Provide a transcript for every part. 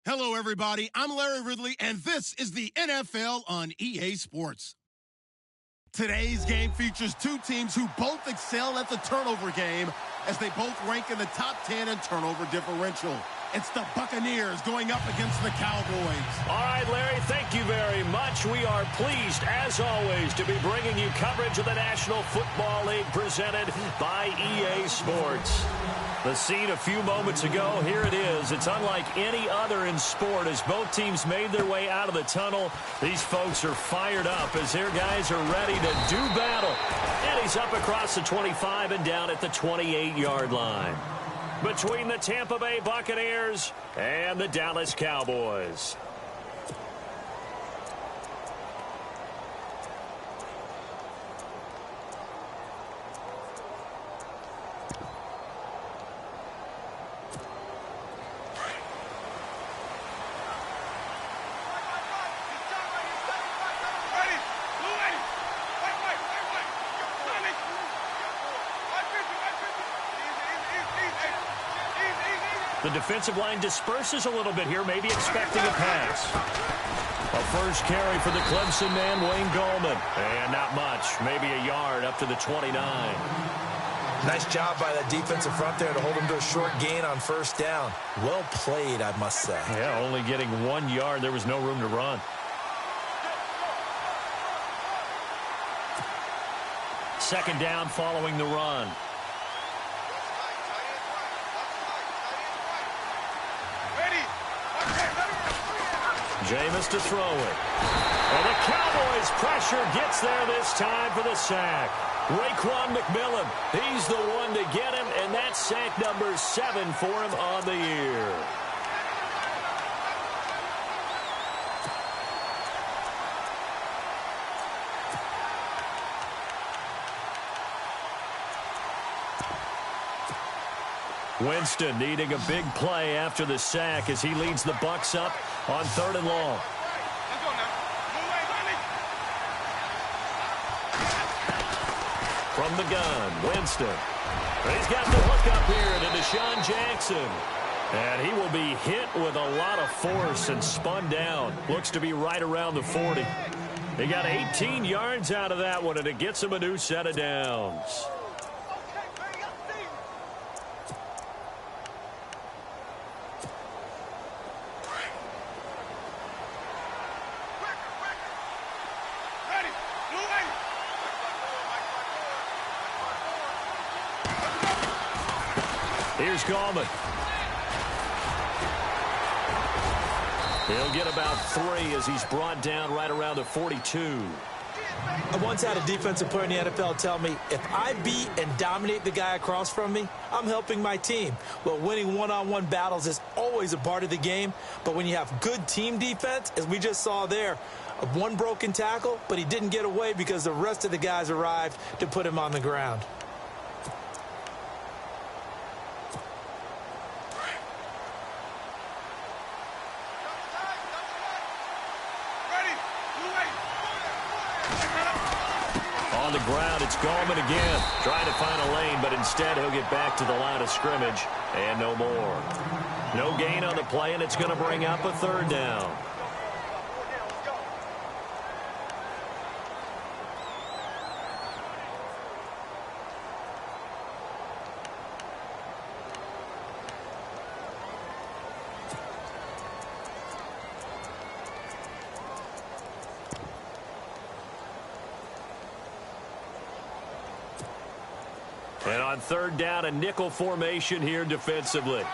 Hello, everybody. I'm Larry Ridley, and this is the NFL on EA Sports. Today's game features two teams who both excel at the turnover game, as they both rank in the top 10 in turnover differential. It's the Buccaneers going up against the Cowboys. All right, Larry, thank you very much. We are pleased, as always, to be bringing you coverage of the National Football League presented by EA Sports. The scene a few moments ago, here it is. It's unlike any other in sport. As both teams made their way out of the tunnel, these folks are fired up as their guys are ready to do battle. And he's up across the 25 and down at the 28-yard line. Between the Tampa Bay Buccaneers and the Dallas Cowboys. The defensive line disperses a little bit here, maybe expecting a pass. A first carry for the Clemson man, Wayne Gallman. And not much, maybe a yard up to the 29. Nice job by that defensive front there to hold him to a short gain on first down. Well played, I must say. Yeah, only getting 1 yard. There was no room to run. Second down following the run. Jameis to throw it. And the Cowboys' pressure gets there this time for the sack. Raekwon McMillan, he's the one to get him, and that's sack number 7 for him on the year. Winston needing a big play after the sack as he leads the Bucs up on 3rd and long. From the gun, Winston. He's got the hook up here to Deshaun Jackson. And he will be hit with a lot of force and spun down. Looks to be right around the 40. He got 18 yards out of that one, and it gets him a new set of downs. Here's Gallman. He'll get about 3 as he's brought down right around the 42. I once had a defensive player in the NFL tell me, if I beat and dominate the guy across from me, I'm helping my team. Well, winning one-on-one battles is always a part of the game, but when you have good team defense, as we just saw there, one broken tackle, but he didn't get away because the rest of the guys arrived to put him on the ground. On the ground, it's Gallman again, trying to find a lane, but instead he'll get back to the line of scrimmage, and no more. No gain on the play, and it's going to bring up a 3rd down. And on 3rd down, a nickel formation here defensively.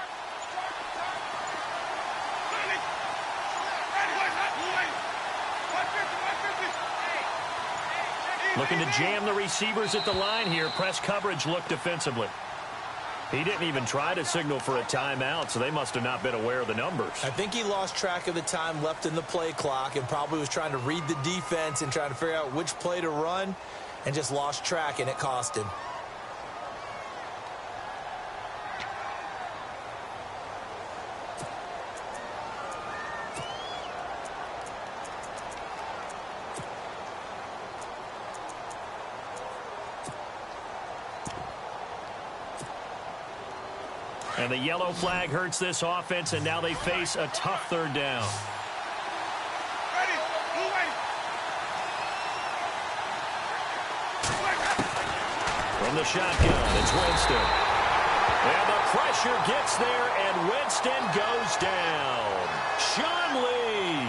Looking to jam the receivers at the line here. Press coverage look defensively. He didn't even try to signal for a timeout, so they must have not been aware of the numbers. I think he lost track of the time left in the play clock and probably was trying to read the defense and trying to figure out which play to run and just lost track, and it cost him. And the yellow flag hurts this offense, and now they face a tough third down. From the shotgun, it's Winston. And the pressure gets there, and Winston goes down. Sean Lee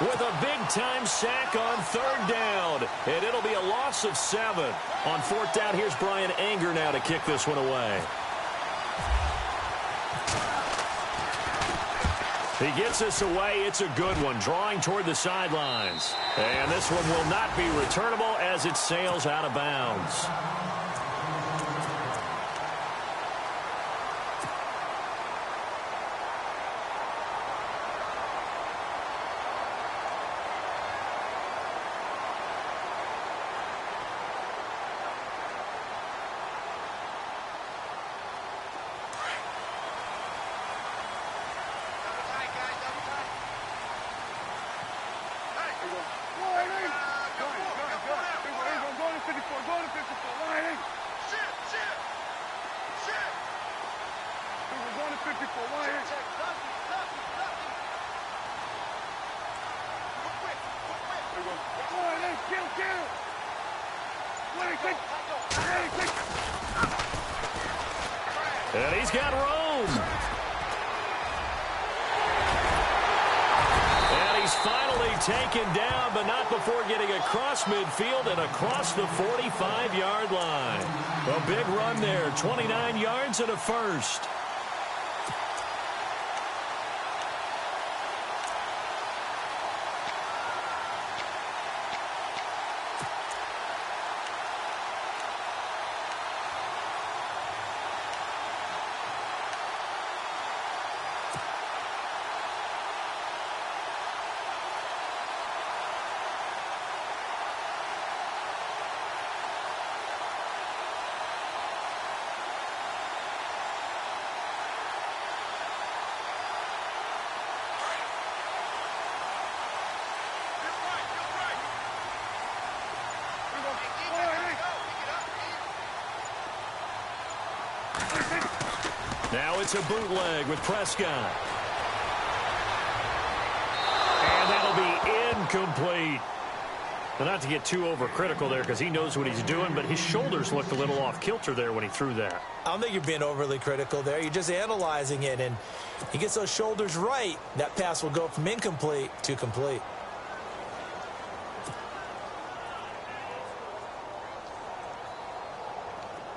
with a big-time sack on third down. And it'll be a loss of 7. On fourth down, here's Brian Anger now to kick this one away. He gets this away. It's a good one, drawing toward the sidelines. And this one will not be returnable as it sails out of bounds. And he's got room. And he's finally taken down, but not before getting across midfield and across the 45-yard line. A big run there, 29 yards and a first. Now it's a bootleg with Prescott. And that'll be incomplete. Well, not to get too overcritical there because he knows what he's doing, but his shoulders looked a little off kilter there when he threw that. I don't think you're being overly critical there. You're just analyzing it, and he gets those shoulders right. That pass will go from incomplete to complete.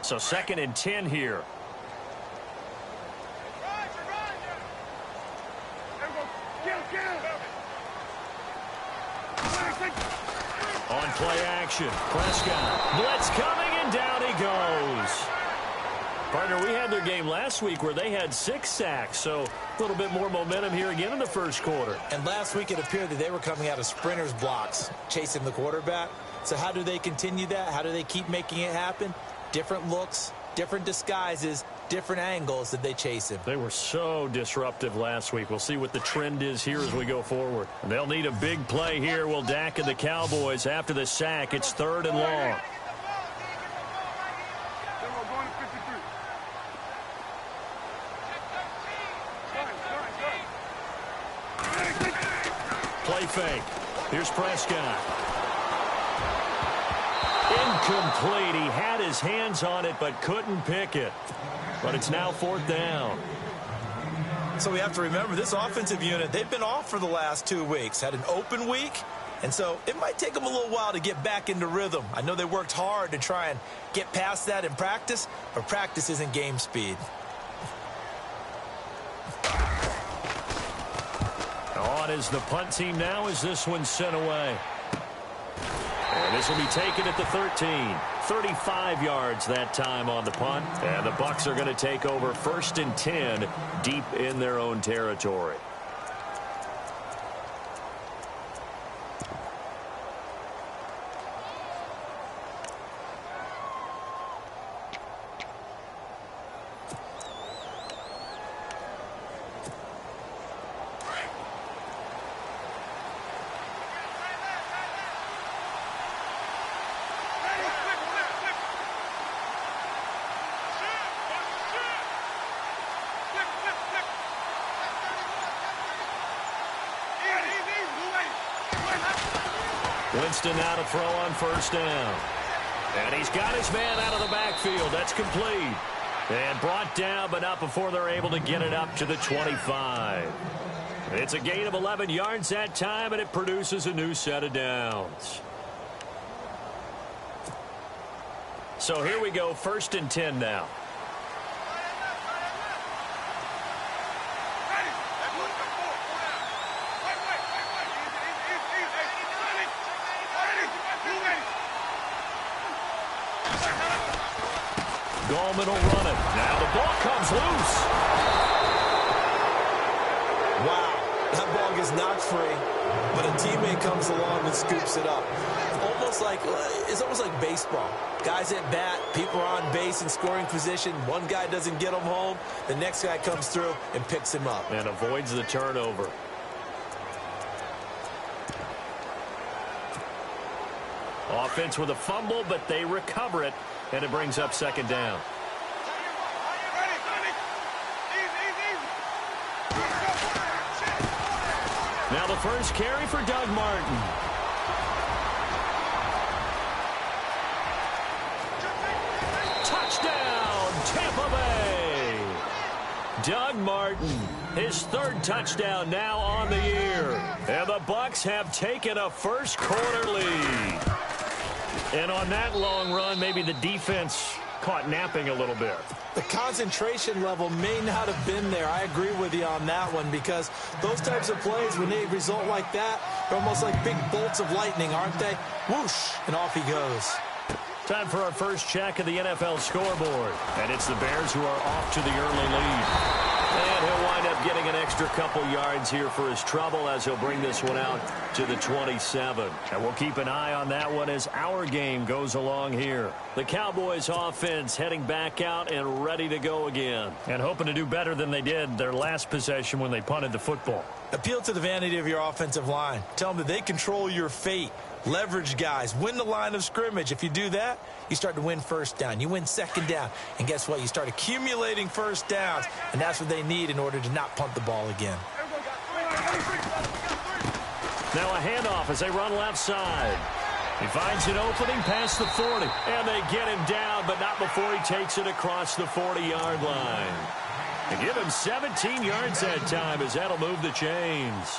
So 2nd and 10 here. On play action, Prescott. Blitz coming, and down he goes. Partner, we had their game last week where they had 6 sacks, so a little bit more momentum here again in the first quarter. And last week it appeared that they were coming out of sprinters blocks, chasing the quarterback. So how do they continue that? How do they keep making it happen? Different looks, different disguises, different angles that they chase him. They were so disruptive last week. We'll see what the trend is here as we go forward. And they'll need a big play here. Will Dak and the Cowboys after the sack. It's 3rd and long. Play fake. Here's Prescott. Incomplete. He had his hands on it but couldn't pick it. But it's now 4th down. So we have to remember this offensive unit, they've been off for the last 2 weeks. Had an open week, and so it might take them a little while to get back into rhythm. I know they worked hard to try and get past that in practice, but practice isn't game speed. On is the punt team now as this one's sent away. And this will be taken at the 13. 35 yards that time on the punt. And the Bucs are going to take over 1st and 10 deep in their own territory. Winston now to throw on first down. And he's got his man out of the backfield. That's complete. And brought down, but not before they're able to get it up to the 25. It's a gain of 11 yards that time, and it produces a new set of downs. So here we go, 1st and 10 now. Gallman will run it. Now the ball comes loose. Wow, that ball gets knocked free, but a teammate comes along and scoops it up. It's almost like baseball. Guys at bat, people are on base in scoring position. One guy doesn't get him home. The next guy comes through and picks him up. And avoids the turnover. Offense with a fumble, but they recover it, and it brings up 2nd down. Now the first carry for Doug Martin. Touchdown, Tampa Bay. Doug Martin, his 3rd touchdown now on the year. And the Bucs have taken a first-quarter lead. And on that long run, maybe the defense caught napping a little bit. The concentration level may not have been there. I agree with you on that one, because those types of plays, when they result like that, they're almost like big bolts of lightning, aren't they? Whoosh, and off he goes. Time for our first check of the NFL scoreboard. And it's the Bears who are off to the early lead. And he'll wind up getting an extra couple yards here for his trouble as he'll bring this one out to the 27. And we'll keep an eye on that one as our game goes along here. The Cowboys offense heading back out and ready to go again. And hoping to do better than they did their last possession when they punted the football. Appeal to the vanity of your offensive line. Tell them that they control your fate. Leverage guys. Win the line of scrimmage. If you do that, you start to win 1st down. You win 2nd down. And guess what? You start accumulating 1st downs. And that's what they need in order to not punt the ball again. Now a handoff as they run left side. He finds an opening past the 40. And they get him down, but not before he takes it across the 40-yard line. They give him 17 yards that time as that'll move the chains.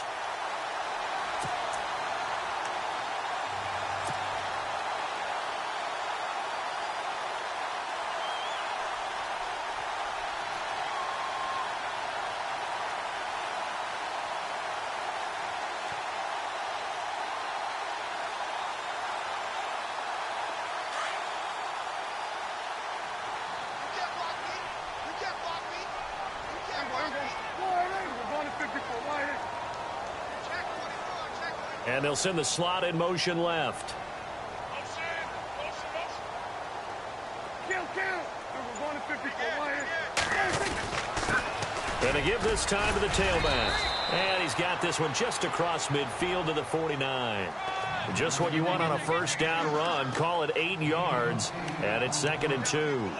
And they'll send the slot in motion left. And they give this time to the tailback. And he's got this one just across midfield to the 49. Just what you want on a 1st down run. Call it 8 yards. And it's 2nd and 2.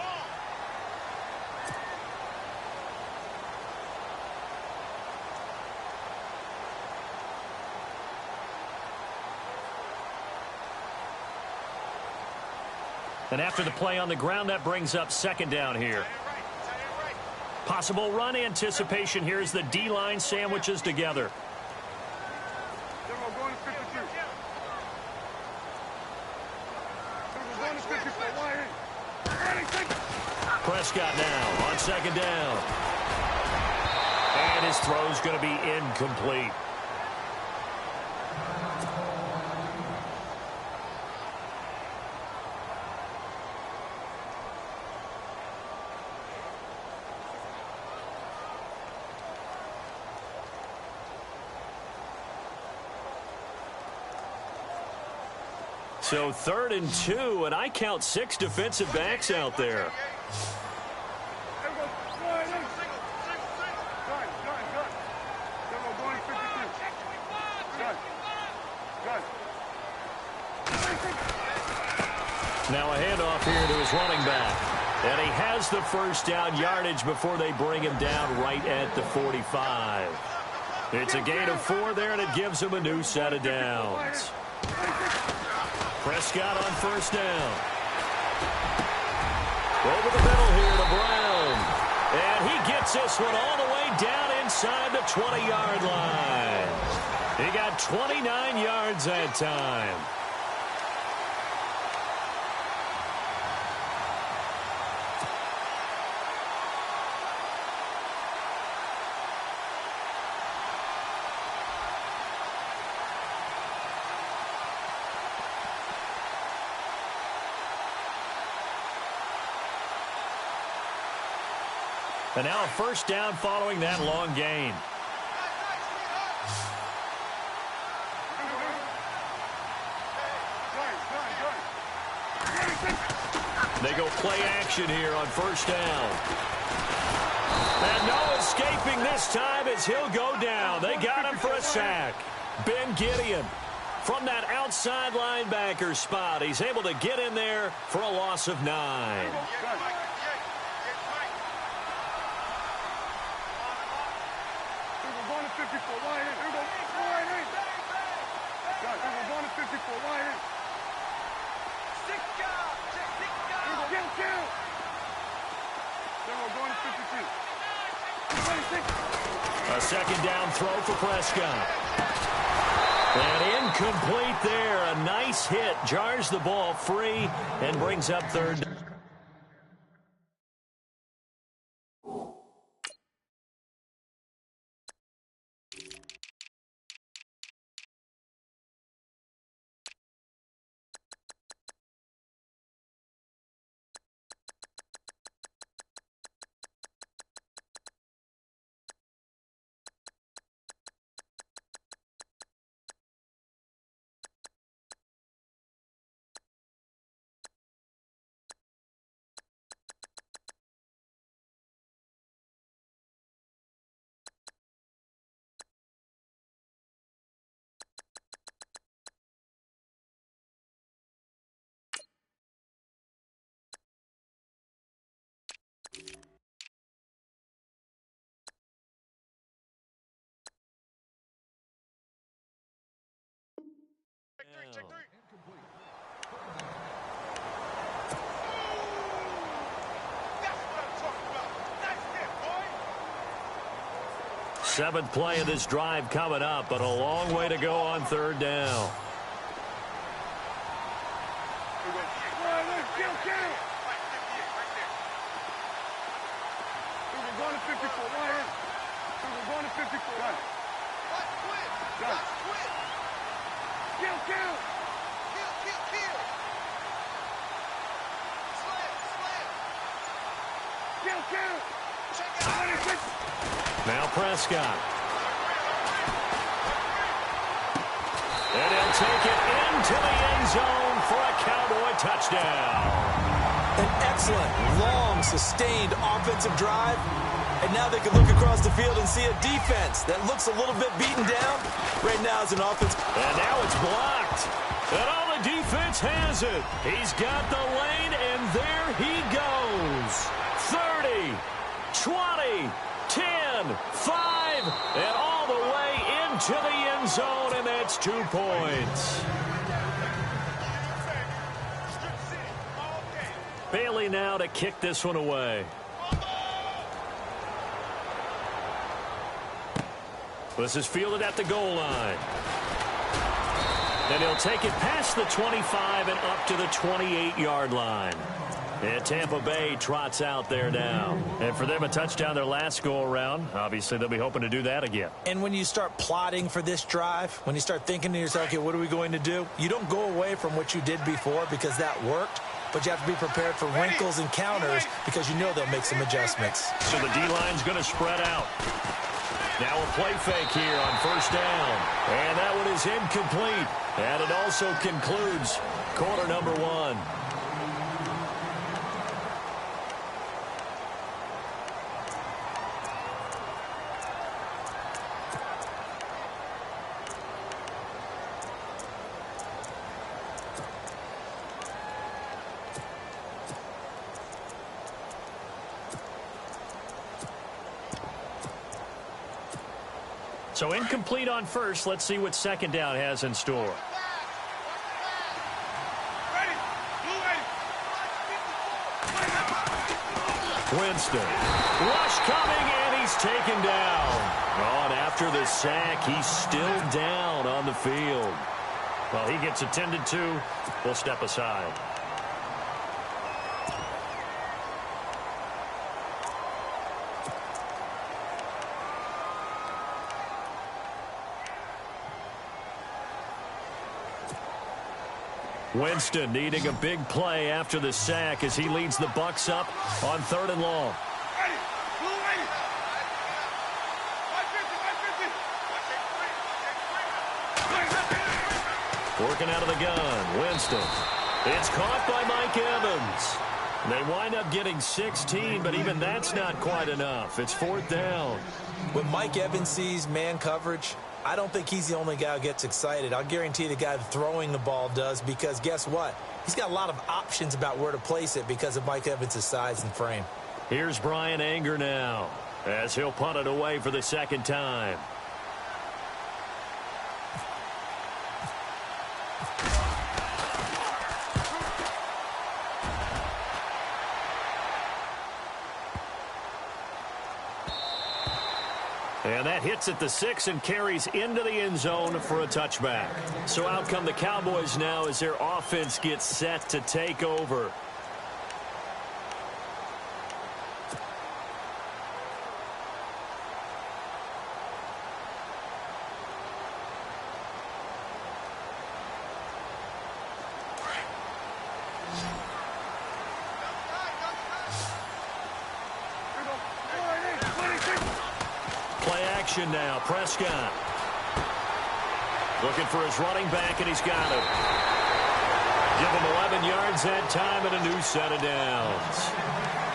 And after the play on the ground, that brings up 2nd down here. Possible run anticipation here as the D-line sandwiches together. Prescott now on 2nd down. And his throw's going to be incomplete. So 3rd and 2, and I count 6 defensive backs out there. Now a handoff here to his running back. And he has the 1st down yardage before they bring him down right at the 45. It's a gain of 4 there, and it gives him a new set of downs. Prescott on first down. Over the middle here to Brown. And he gets this one all the way down inside the 20-yard line. He got 29 yards that time. And now a first down following that long gain. They go play action here on first down. And no escaping this time as he'll go down. They got him for a sack. Ben Gideon from that outside linebacker spot. He's able to get in there for a loss of 9. A second down throw for Prescott. And incomplete there. A nice hit. Jars the ball free and brings up third down. Check three. That's what I'm talking about. Nice hit, boy. Seventh play of this drive coming up, but a long way to go on third down. Now Prescott. And he'll take it into the end zone for a Cowboy touchdown. An excellent, long, sustained offensive drive. And now they can look across the field and see a defense that looks a little bit beaten down. Right now it's an offense. And now it's blocked. And all the defense has it. He's got the lane, and there he goes. 30, 20, 10, 5, and all the way into the end zone, and that's 2 points. Bailey now to kick this one away. This is fielded at the goal line. And he'll take it past the 25 and up to the 28-yard line. And Tampa Bay trots out there now. And for them, a touchdown their last go-around. Obviously, they'll be hoping to do that again. And when you start plotting for this drive, when you start thinking to yourself, okay, what are we going to do? You don't go away from what you did before because that worked. But you have to be prepared for wrinkles and counters because you know they'll make some adjustments. So the D-line's going to spread out. Now a play fake here on first down. And that one is incomplete. And it also concludes quarter number 1. So incomplete on first. Let's see what second down has in store. Winston. Rush coming, and he's taken down. On after the sack, he's still down on the field. Well, he gets attended to. We'll step aside. Winston needing a big play after the sack as he leads the Bucs up on 3rd and long. Working out of the gun, Winston. It's caught by Mike Evans. They wind up getting 16, but even that's not quite enough. It's 4th down. When Mike Evans sees man coverage, I don't think he's the only guy who gets excited. I'll guarantee the guy throwing the ball does, because guess what? He's got a lot of options about where to place it because of Mike Evans' size and frame. Here's Brian Anger now as he'll punt it away for the 2nd time. And that hits at the 6 and carries into the end zone for a touchback. So out come the Cowboys now as their offense gets set to take over. Now, Prescott looking for his running back, and he's got it. Give him 11 yards that time and a new set of downs.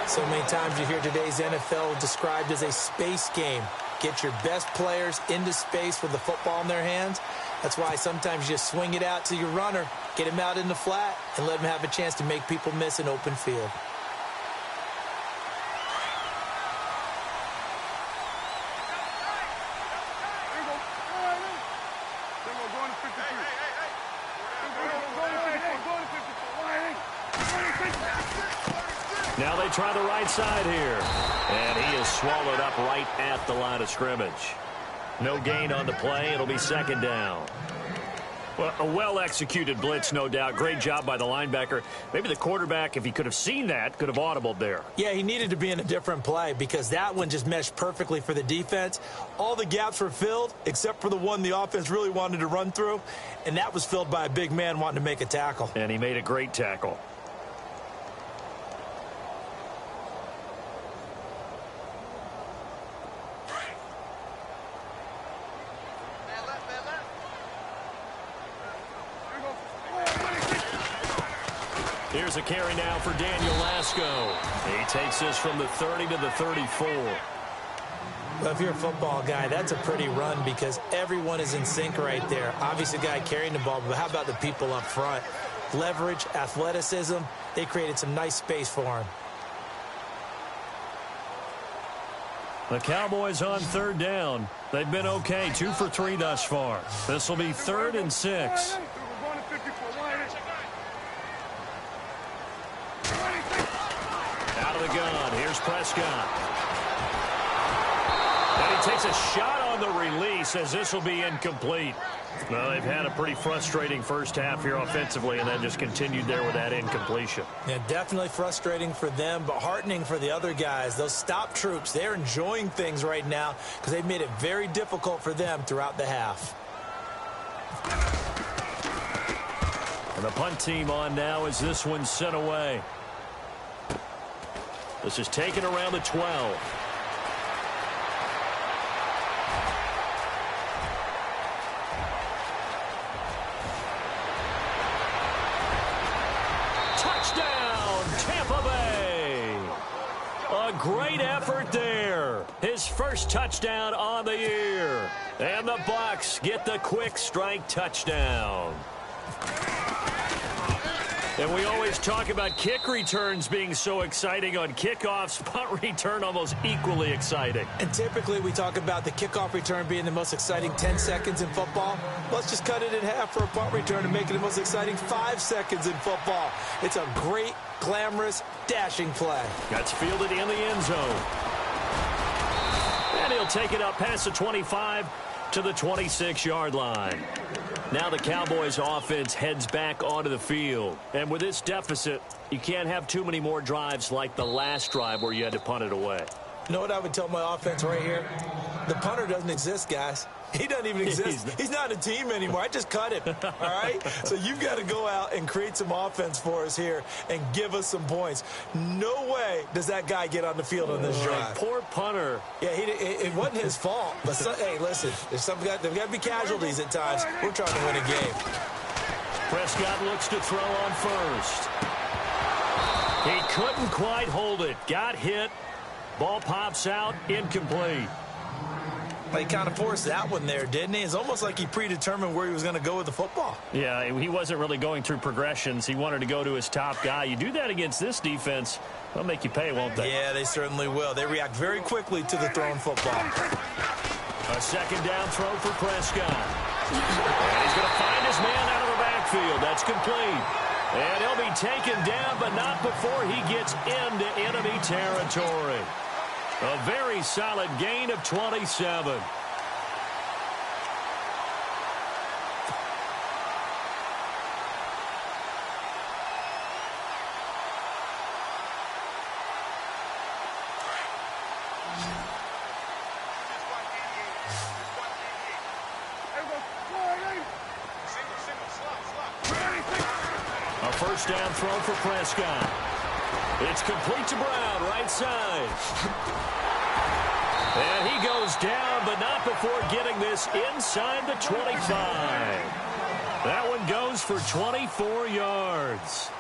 So many times you hear today's NFL described as a space game. Get your best players into space with the football in their hands. That's why sometimes you just swing it out to your runner, get him out in the flat, and let him have a chance to make people miss an open field. Now they try the right side here. And he is swallowed up right at the line of scrimmage. No gain on the play. It'll be 2nd down. Well, a well-executed blitz, no doubt. Great job by the linebacker. Maybe the quarterback, if he could have seen that, could have audibled there. Yeah, he needed to be in a different play because that one just meshed perfectly for the defense. All the gaps were filled except for the one the offense really wanted to run through, and that was filled by a big man wanting to make a tackle. And he made a great tackle. Here's a carry now for Daniel Lasco. He takes this from the 30 to the 34. Well, if you're a football guy, that's a pretty run because everyone is in sync right there. Obviously, the guy carrying the ball, but how about the people up front? Leverage, athleticism, they created some nice space for him. The Cowboys on 3rd down. They've been okay, 2 for 3 thus far. This will be 3rd and 6. Out of the gun, here's Prescott. And he takes a shot on the release as this will be incomplete. Well, they've had a pretty frustrating first half here offensively and then just continued there with that incompletion. Yeah, definitely frustrating for them, but heartening for the other guys. Those stop troops, they're enjoying things right now because they've made it very difficult for them throughout the half. And the punt team on now as this one's sent away. This is taken around the 12. Touchdown, Tampa Bay. A great effort there. His first touchdown on the year. And the Bucs get the quick strike touchdown. And we always talk about kick returns being so exciting on kickoffs. Punt return almost equally exciting. And typically we talk about the kickoff return being the most exciting 10 seconds in football. Let's just cut it in half for a punt return and make it the most exciting 5 seconds in football. It's a great, glamorous, dashing play. That's fielded in the end zone. And he'll take it up past the 25 to the 26-yard line. Now the Cowboys offense heads back onto the field. And with this deficit, you can't have too many more drives like the last drive where you had to punt it away. You know what I would tell my offense right here? The punter doesn't exist, guys. He doesn't even exist. He's not a team anymore. I just cut him, all right? So you've got to go out and create some offense for us here and give us some points. No way does that guy get on the field on this drive. Poor punter. Yeah, it wasn't his fault. But hey, listen, there's got to be casualties at times. We're trying to win a game. Prescott looks to throw on first. He couldn't quite hold it. Got hit. Ball pops out. Incomplete. He kind of forced that one there, didn't he? It's almost like he predetermined where he was going to go with the football. Yeah, he wasn't really going through progressions. He wanted to go to his top guy. You do that against this defense, they'll make you pay, won't they? Yeah, they certainly will. They react very quickly to the thrown football. A second down throw for Prescott. And he's going to find his man out of the backfield. That's complete. And he'll be taken down, but not before he gets into enemy territory. A very solid gain of 27. A first down throw for Prescott. It's complete to Brown, right side. And he goes down, but not before getting this inside the 25. That one goes for 24 yards.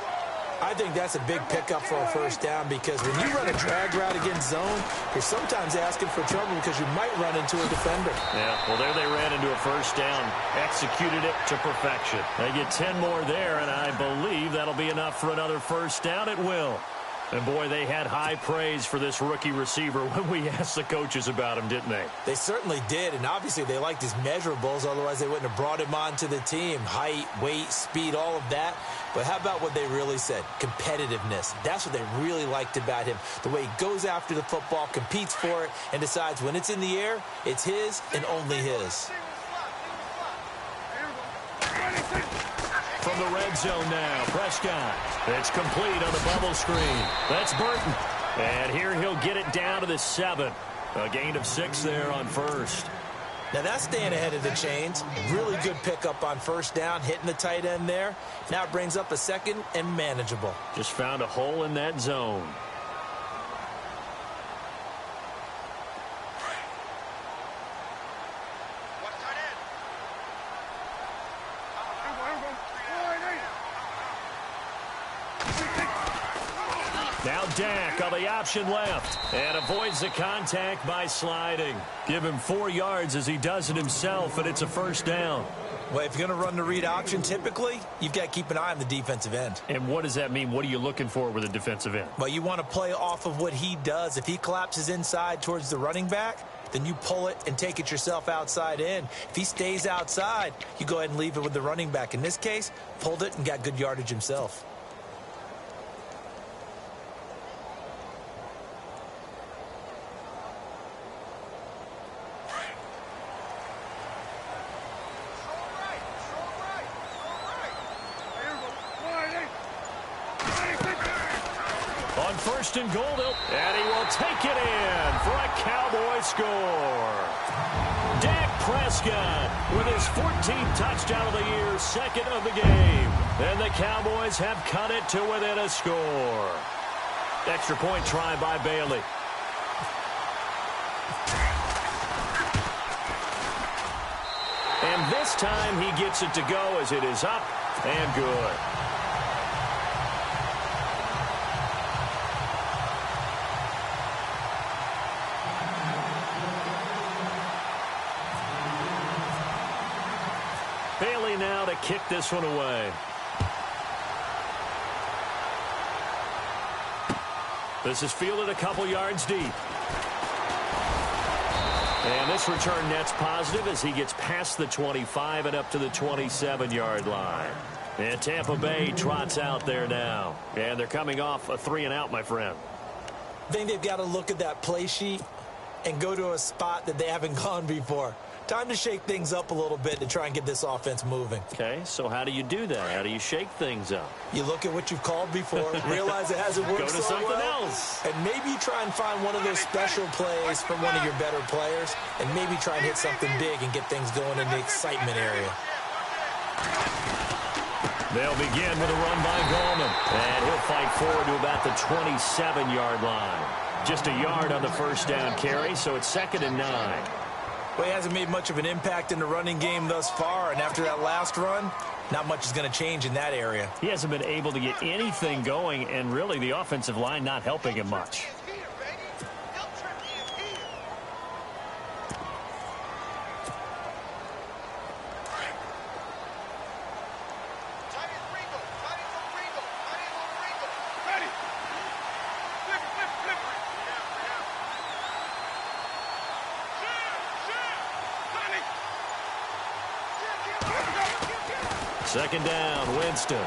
I think that's a big pickup for a first down because when you run a drag route against zone, you're sometimes asking for trouble because you might run into a defender. Yeah, well, there they ran into a first down, executed it to perfection. They get 10 more there, and I believe that'll be enough for another first down. It will. And, boy, they had high praise for this rookie receiver when we asked the coaches about him, didn't they? They certainly did, and obviously they liked his measurables. Otherwise, they wouldn't have brought him onto the team. Height, weight, speed, all of that. But how about what they really said? Competitiveness. That's what they really liked about him. The way he goes after the football, competes for it, and decides when it's in the air, it's his and only his. From the red zone now, Prescott. It's complete on the bubble screen. That's Burton. And here he'll get it down to the 7. A gain of 6 there on first. Now that's staying ahead of the chains. Really good pickup on first down, hitting the tight end there. Now it brings up a second and manageable. Just found a hole in that zone. Now Dak on the option left and avoids the contact by sliding. Give him 4 yards as he does it himself, and it's a first down. Well, if you're going to run the read option, typically, you've got to keep an eye on the defensive end. And what does that mean? What are you looking for with a defensive end? Well, you want to play off of what he does. If he collapses inside towards the running back, then you pull it and take it yourself outside in. If he stays outside, you go ahead and leave it with the running back. In this case, pulled it and got good yardage himself. On first and goal, and he will take it in for a Cowboy score. Dak Prescott with his 14th touchdown of the year, second of the game. And the Cowboys have cut it to within a score. Extra point try by Bailey. And this time he gets it to go as it is up and good. Bailey now to kick this one away. This is fielded a couple yards deep. And this return net's positive as he gets past the 25 and up to the 27-yard line. And Tampa Bay trots out there now. And they're coming off a 3-and-out, my friend. I think they've got to look at that play sheet and go to a spot that they haven't gone before. Time to shake things up a little bit to try and get this offense moving. Okay, so how do you do that? How do you shake things up? You look at what you've called before, realize it hasn't worked Go to so something well, else. and maybe try and find one of those special plays from one of your better players, and maybe try and hit something big and get things going in the excitement area. They'll begin with a run by Gallman, and he'll fight forward to about the 27-yard line. Just a yard on the first down carry, so it's 2nd and 9. Well, he hasn't made much of an impact in the running game thus far, and after that last run, not much is going to change in that area. He hasn't been able to get anything going, and really the offensive line not helping him much. Second down, Winston. And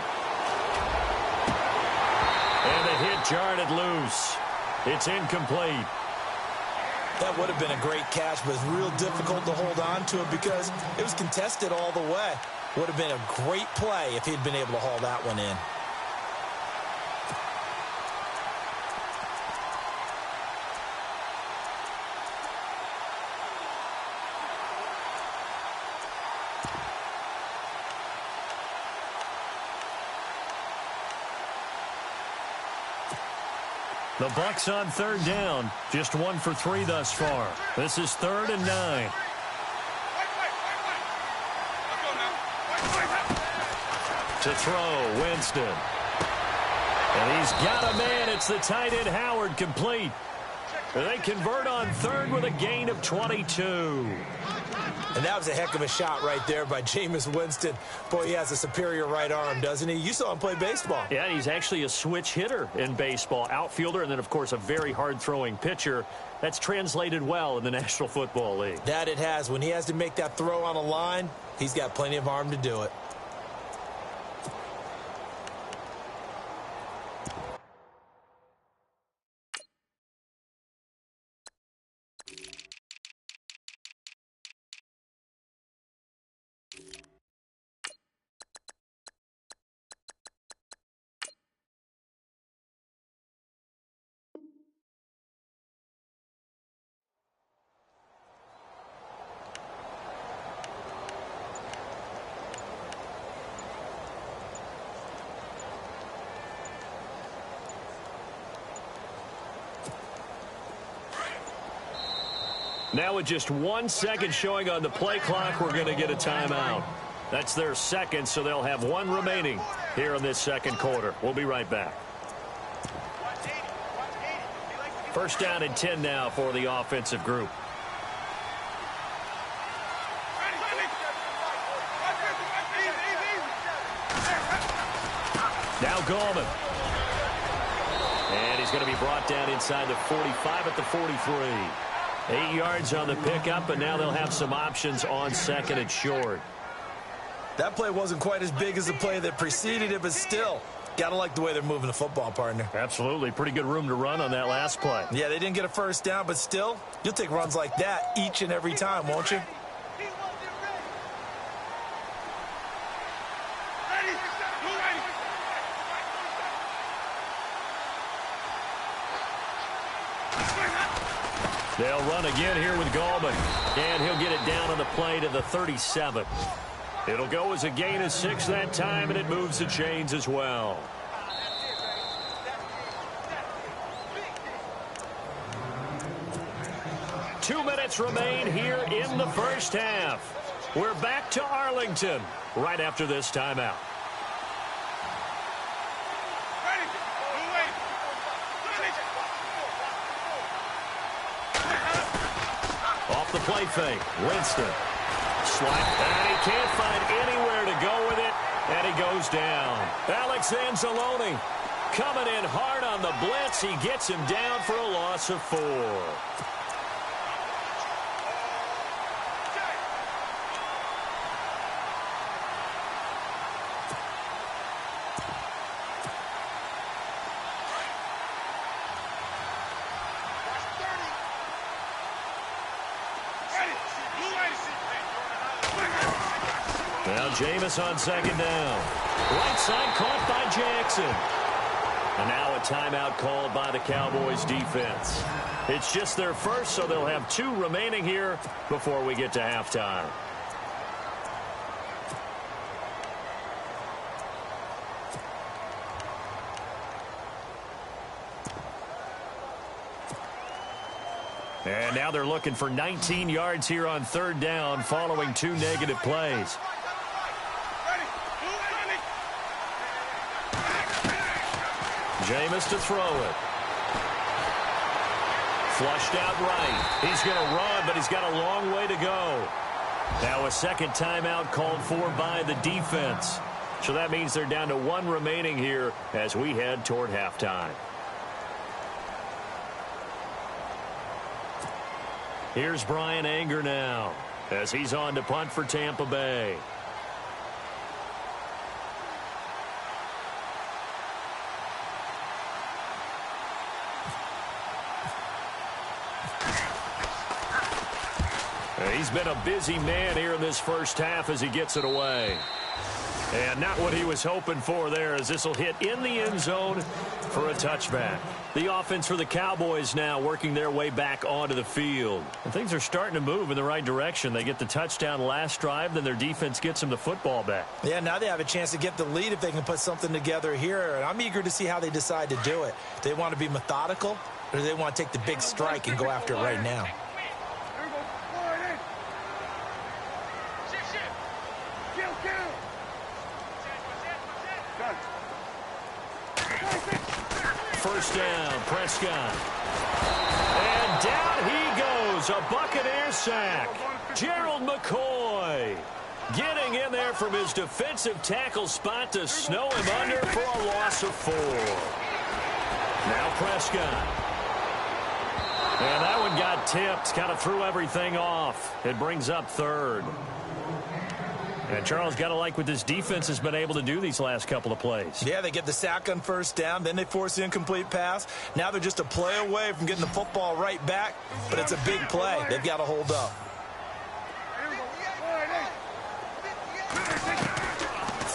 the hit jarred it loose. It's incomplete. That would have been a great catch, but it's real difficult to hold on to it because it was contested all the way. Would have been a great play if he'd been able to haul that one in. The Bucs on 3rd down. Just 1 for 3 thus far. This is 3rd and 9. To throw, Winston. And he's got a man. It's the tight end, Howard, complete. They convert on 3rd with a gain of 22. And that was a heck of a shot right there by Jameis Winston. Boy, he has a superior right arm, doesn't he? You saw him play baseball. Yeah, he's actually a switch hitter in baseball. Outfielder and then, of course, a very hard-throwing pitcher. That's translated well in the National Football League. That it has. When he has to make that throw on a line, he's got plenty of arm to do it. Now with just 1 second showing on the play clock, we're going to get a timeout. That's their second, so they'll have 1 remaining here in this second quarter. We'll be right back. First down and 10 now for the offensive group. Now Gallman. And he's going to be brought down inside the 45 at the 43. 8 yards on the pickup, and now they'll have some options on 2nd and short. That play wasn't quite as big as the play that preceded it, but still, gotta like the way they're moving the football, partner. Absolutely. Pretty good room to run on that last play. Yeah, they didn't get a first down, but still, you'll take runs like that each and every time, won't you? They'll run again here with Gallman, and he'll get it down on the play to the 37. It'll go as a gain of 6 that time, and it moves the chains as well. Two minutes remain here in the first half. We're back to Arlington right after this timeout. Off the play fake, Winston. Slap, and he can't find anywhere to go with it, and he goes down. Alex Anzalone Coming in hard on the blitz. He gets him down for a loss of 4. Now Jameis on second down. Right side caught by Jackson. And now a timeout called by the Cowboys defense. It's just their first, so they'll have 2 remaining here before we get to halftime. And now they're looking for 19 yards here on third down following 2 negative plays. Jameis to throw it. Flushed out right. He's going to run, but he's got a long way to go. Now a second timeout called for by the defense. So that means they're down to 1 remaining here as we head toward halftime. Here's Brian Anger now as he's on to punt for Tampa Bay. He's been a busy man here in this first half as he gets it away. And not what he was hoping for there, as this will hit in the end zone for a touchback. The offense for the Cowboys now working their way back onto the field. And things are starting to move in the right direction. They get the touchdown last drive, then their defense gets them the football back. Yeah, now they have a chance to get the lead if they can put something together here. And I'm eager to see how they decide to do it. Do they want to be methodical, or do they want to take the big strike and go after it right now? First down, Prescott. And down he goes, a Buccaneer sack. Gerald McCoy getting in there from his defensive tackle spot to snow him under for a loss of 4. Now Prescott. And that one got tipped, kind of threw everything off. It brings up third. And Charles, got to like what this defense has been able to do these last couple of plays. Yeah, they get the sack on first down, then they force the incomplete pass. Now they're just a play away from getting the football right back, but it's a big play. They've got to hold up.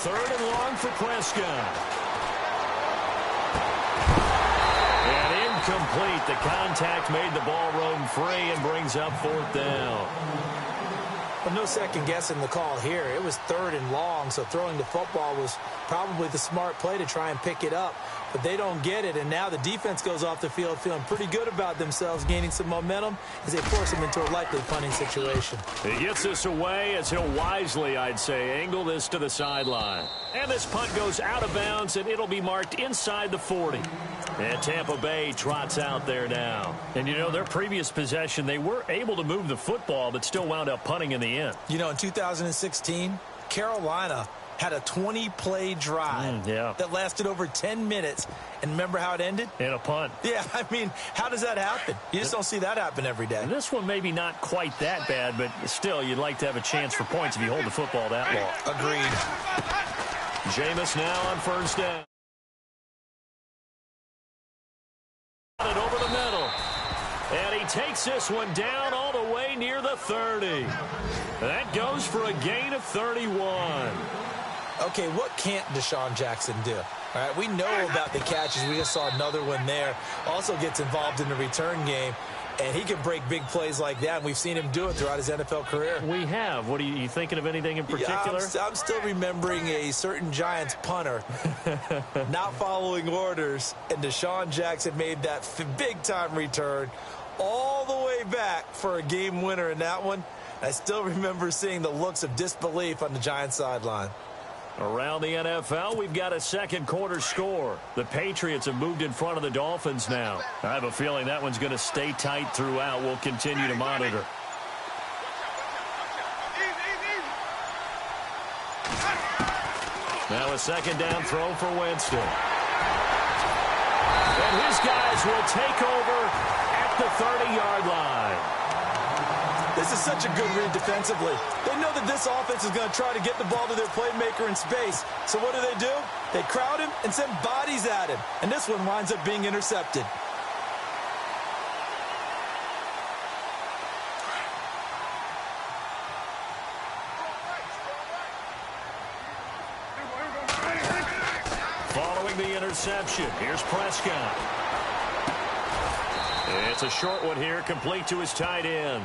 Third and long for Prescott. And incomplete. The contact made the ball roam free and brings up fourth down. Well, no second guessing the call here. It was third and long, so throwing the football was probably the smart play to try and pick it up. But they don't get it, and now the defense goes off the field feeling pretty good about themselves, gaining some momentum as they force them into a likely punting situation. He gets this away as he'll wisely, I'd say, angle this to the sideline. And this punt goes out of bounds, and it'll be marked inside the 40. And Tampa Bay trots out there now. And, you know, their previous possession, they were able to move the football, but still wound up punting in the end. You know, in 2016, Carolina had a 20-play drive that lasted over 10 minutes. And remember how it ended? In a punt. Yeah, I mean, how does that happen? You just don't see that happen every day. And this one maybe not quite that bad, but still, you'd like to have a chance for points if you hold the football that long. Agreed. Jameis now on first down. It over the middle. And he takes this one down all the way near the 30. That goes for a gain of 31. Okay, what can't Deshaun Jackson do? All right, we know about the catches. We just saw another one there. Also gets involved in the return game, and he can break big plays like that. And we've seen him do it throughout his NFL career. We have. What are you thinking of anything in particular? Yeah, I'm still remembering a certain Giants punter not following orders, and Deshaun Jackson made that big-time return all the way back for a game winner in that one. I still remember seeing the looks of disbelief on the Giants sideline. Around the NFL, we've got a second quarter score. The Patriots have moved in front of the Dolphins now. I have a feeling that one's going to stay tight throughout. We'll continue to monitor. Now a second down throw for Winston. his guys will take over at the 30-yard line. This is such a good read defensively. They know that this offense is going to try to get the ball to their playmaker in space. So what do? They crowd him and send bodies at him. And this one winds up being intercepted. Following the interception, here's Prescott. It's a short one here, complete to his tight end.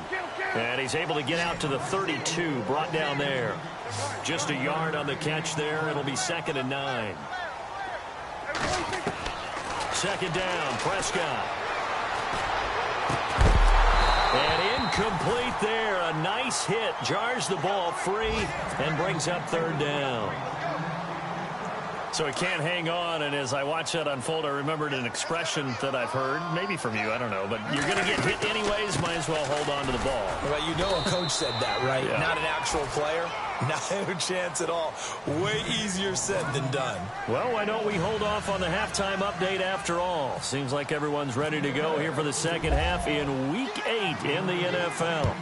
And he's able to get out to the 32, brought down there. Just a yard on the catch there. It'll be 2nd and 9. 2nd down, Prescott. And incomplete there. A nice hit. Jars the ball free and brings up 3rd down. So he can't hang on, and as I watch that unfold, I remembered an expression that I've heard, maybe from you, I don't know, but you're going to get hit anyways, might as well hold on to the ball. Well, you know a coach said that, right? Yeah. Not an actual player. Not a chance at all. Way easier said than done. Well, why don't we hold off on the halftime update after all? Seems like everyone's ready to go here for the second half in Week 8 in the NFL.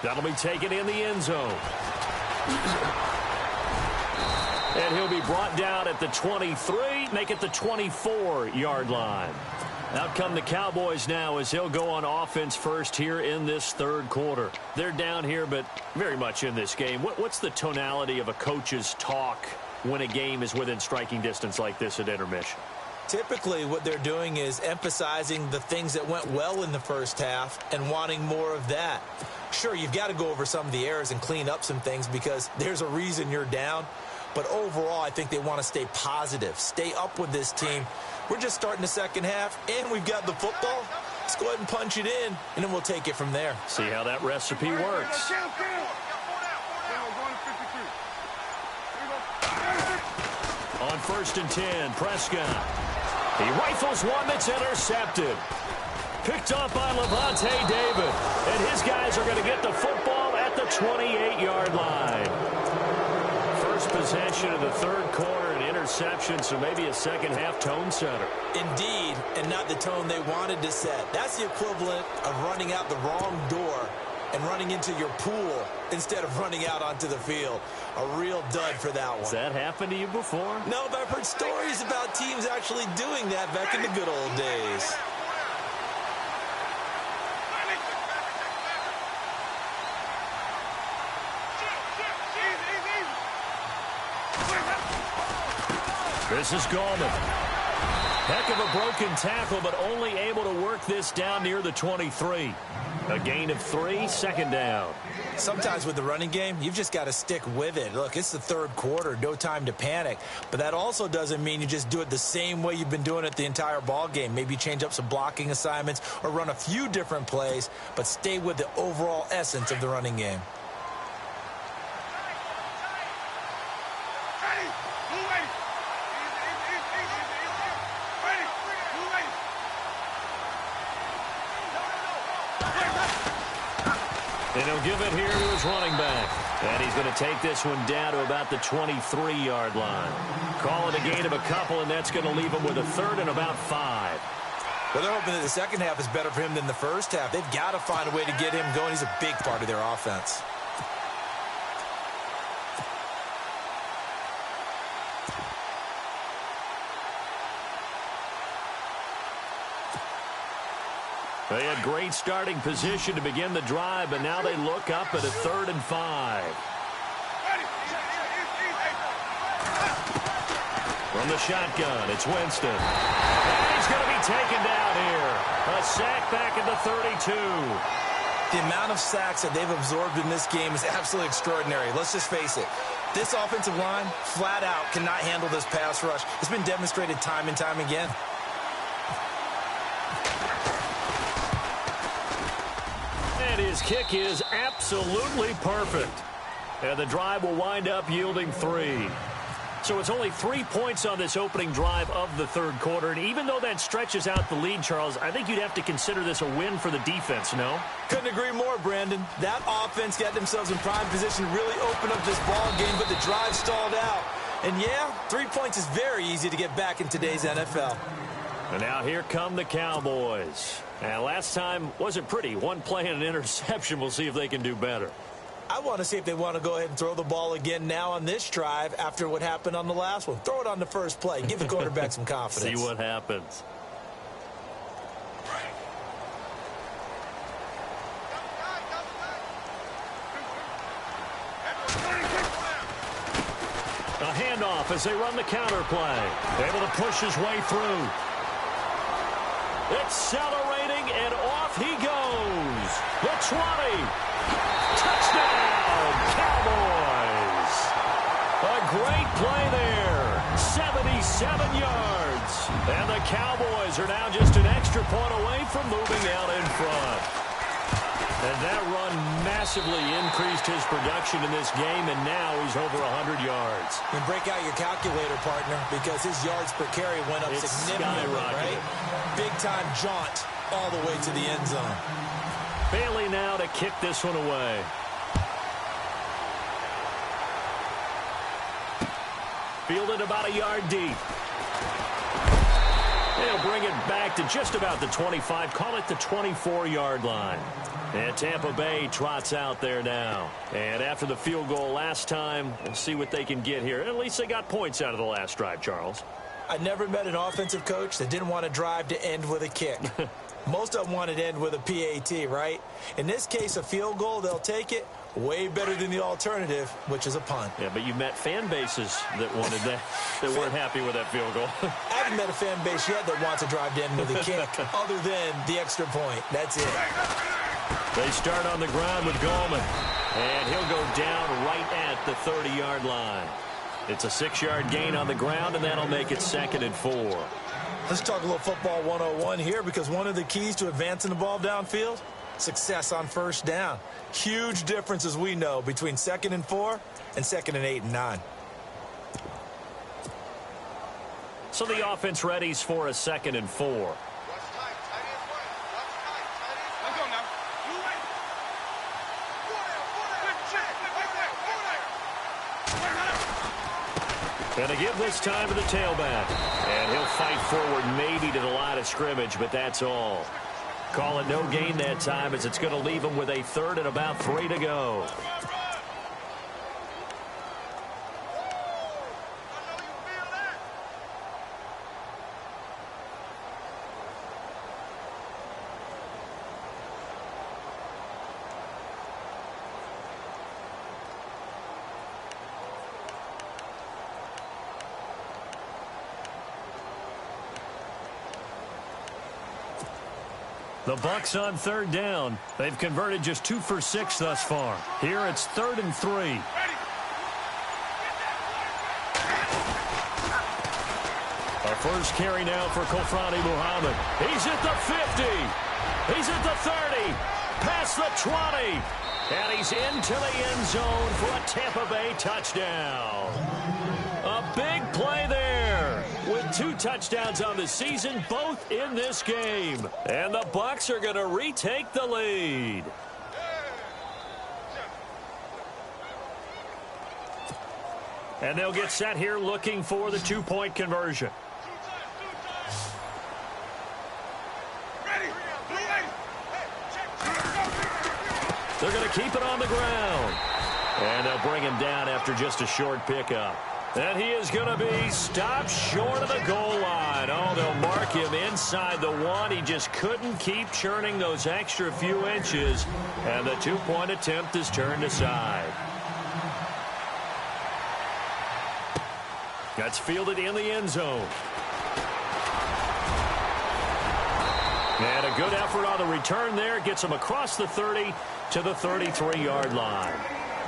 That'll be taken in the end zone. And he'll be brought down at the 23, make it the 24-yard line. Out come the Cowboys now as he'll go on offense first here in this 3rd quarter. They're down here, but very much in this game. What's the tonality of a coach's talk when a game is within striking distance like this at intermission? Typically, what they're doing is emphasizing the things that went well in the first half and wanting more of that. Sure, you've got to go over some of the errors and clean up some things because there's a reason you're down. But overall, I think they want to stay positive, stay up with this team. We're just starting the second half, and we've got the football. Let's go ahead and punch it in, and then we'll take it from there. See how that recipe works. On 1st and 10, Prescott. He rifles one that's intercepted. Picked off by Levante David. And his guys are going to get the football at the 28-yard line. First possession of the 3rd quarter, an interception, so maybe a second-half tone setter. Indeed, and not the tone they wanted to set. That's the equivalent of running out the wrong door and running into your pool instead of running out onto the field. A real dud for that one. Has that happened to you before? No, but I've heard stories about teams actually doing that back in the good old days. This is Gallman. Heck of a broken tackle, but only able to work this down near the 23. A gain of 3, 2nd down. Sometimes with the running game, you've just got to stick with it. Look, it's the 3rd quarter, no time to panic. But that also doesn't mean you just do it the same way you've been doing it the entire ball game. Maybe change up some blocking assignments or run a few different plays, but stay with the overall essence of the running game. And he'll give it here to his running back. And he's going to take this one down to about the 23-yard line. Call it a gain of a couple, and that's going to leave him with a 3rd and about 5. Well, they're hoping that the second half is better for him than the first half. They've got to find a way to get him going. He's a big part of their offense. They had great starting position to begin the drive, but now they look up at a 3rd and 5. From the shotgun, it's Winston. And he's going to be taken down here. A sack back at the 32. The amount of sacks that they've absorbed in this game is absolutely extraordinary. Let's just face it. This offensive line, flat out, cannot handle this pass rush. It's been demonstrated time and time again. And his kick is absolutely perfect. And the drive will wind up yielding 3. So it's only 3 points on this opening drive of the 3rd quarter. And even though that stretches out the lead, Charles, I think you'd have to consider this a win for the defense, no? Couldn't agree more, Brandon. That offense got themselves in prime position to really open up this ball game, but the drive stalled out. And yeah, 3 points is very easy to get back in today's NFL. And now here come the Cowboys. And last time wasn't pretty. One play and an interception. We'll see if they can do better. I want to see if they want to go ahead and throw the ball again now on this drive after what happened on the last one. Throw it on the first play. Give the quarterback some confidence. See what happens. A handoff as they run the counter play. Able to push his way through. Accelerating, and off he goes. The 20. Touchdown, Cowboys. A great play there. 77 yards. And the Cowboys are now just an extra point away from moving out in front. And that run massively increased his production in this game, and now he's over 100 yards. And break out your calculator, partner, because his yards per carry went up significantly, right? Big-time jaunt all the way to the end zone. Bailey now to kick this one away. Fielded about a yard deep. They'll bring it back to just about the 25. Call it the 24-yard line. And Tampa Bay trots out there now. And after the field goal last time, we'll see what they can get here. At least they got points out of the last drive, Charles. I never met an offensive coach that didn't want to drive to end with a kick. Most of them wanted to end with a PAT, right? In this case, a field goal, they'll take it. Way better than the alternative, which is a punt. Yeah, but you met fan bases that wanted that, that weren't happy with that field goal. I haven't met a fan base yet that wants to drive to end with a kick other than the extra point. That's it. They start on the ground with Gallman, and he'll go down right at the 30-yard line. It's a 6-yard gain on the ground, and that'll make it 2nd and 4. Let's talk a little football 101 here, because one of the keys to advancing the ball downfield, success on first down. Huge difference, as we know, between 2nd and 4 and 2nd and 8 and 9. So the offense readies for a 2nd and 4. And to give this time to the tailback. And he'll fight forward maybe to the line of scrimmage, but that's all. Call it no gain that time, as it's going to leave him with a 3rd and about 3 to go. The Bucs on 3rd down. They've converted just 2 for 6 thus far. Here it's 3rd and 3. A first carry now for Kofrani Muhammad. He's at the 50. He's at the 30. Past the 20. And he's into the end zone for a Tampa Bay touchdown. A big play there with 2 touchdowns on the season, both in this game. And the Bucs are going to retake the lead. And they'll get set here looking for the 2-point conversion. They're going to keep it on the ground. And they'll bring him down after just a short pickup. And he is going to be stopped short of the goal line. Oh, they'll mark him inside the 1. He just couldn't keep churning those extra few inches. And the 2-point attempt is turned aside. That's fielded in the end zone. And a good effort on the return there. Gets him across the 30 to the 33-yard line.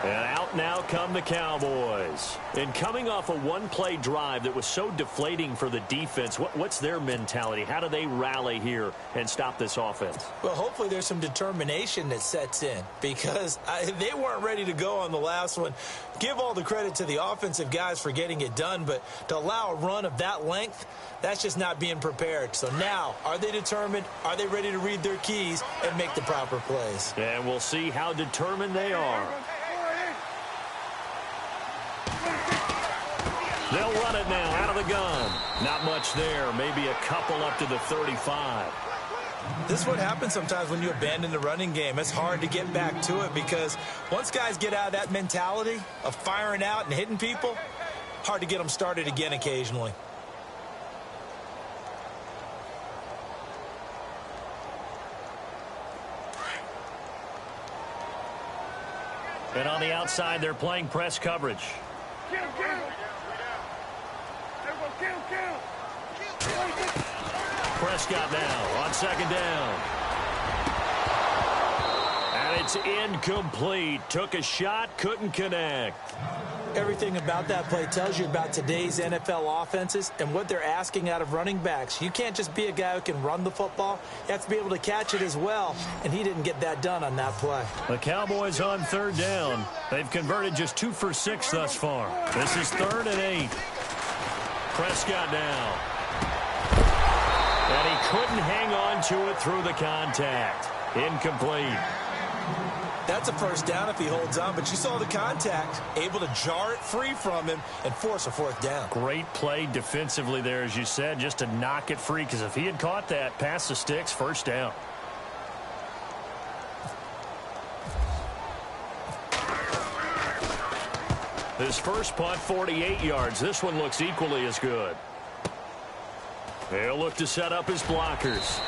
And out now come the Cowboys. And coming off a one-play drive that was so deflating for the defense, what's their mentality? How do they rally here and stop this offense? Well, hopefully there's some determination that sets in, because they weren't ready to go on the last one. Give all the credit to the offensive guys for getting it done, but to allow a run of that length, that's just not being prepared. So now, are they determined? Are they ready to read their keys and make the proper plays? And we'll see how determined they are. the gun. Not much there. Maybe a couple up to the 35. This is what happens sometimes when you abandon the running game. It's hard to get back to it because once guys get out of that mentality of firing out and hitting people, hard to get them started again occasionally. And on the outside, they're playing press coverage. Prescott now on second down. And it's incomplete. Took a shot, couldn't connect. Everything about that play tells you about today's NFL offenses and what they're asking out of running backs. You can't just be a guy who can run the football. You have to be able to catch it as well, and he didn't get that done on that play. The Cowboys on third down. They've converted just 2 for 6 thus far. This is 3rd and 8. Prescott now. And he couldn't hang on to it through the contact. Incomplete. That's a first down if he holds on, but you saw the contact, able to jar it free from him and force a 4th down. Great play defensively there, as you said, just to knock it free, because if he had caught that, past the sticks, first down. His first punt, 48 yards. This one looks equally as good. He'll look to set up his blockers.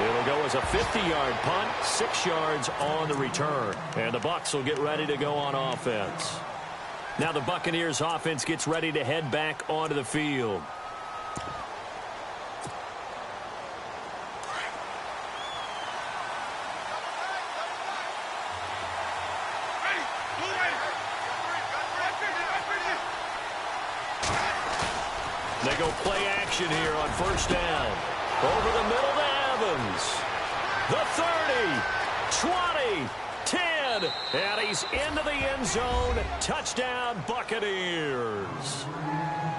It'll go as a 50-yard punt, 6 yards on the return. And the Bucs will get ready to go on offense. Now the Buccaneers offense gets ready to head back onto the field. They go play action here on first down. Over the middle to Evans. The 30, 20, 10, and he's into the end zone. Touchdown, Buccaneers.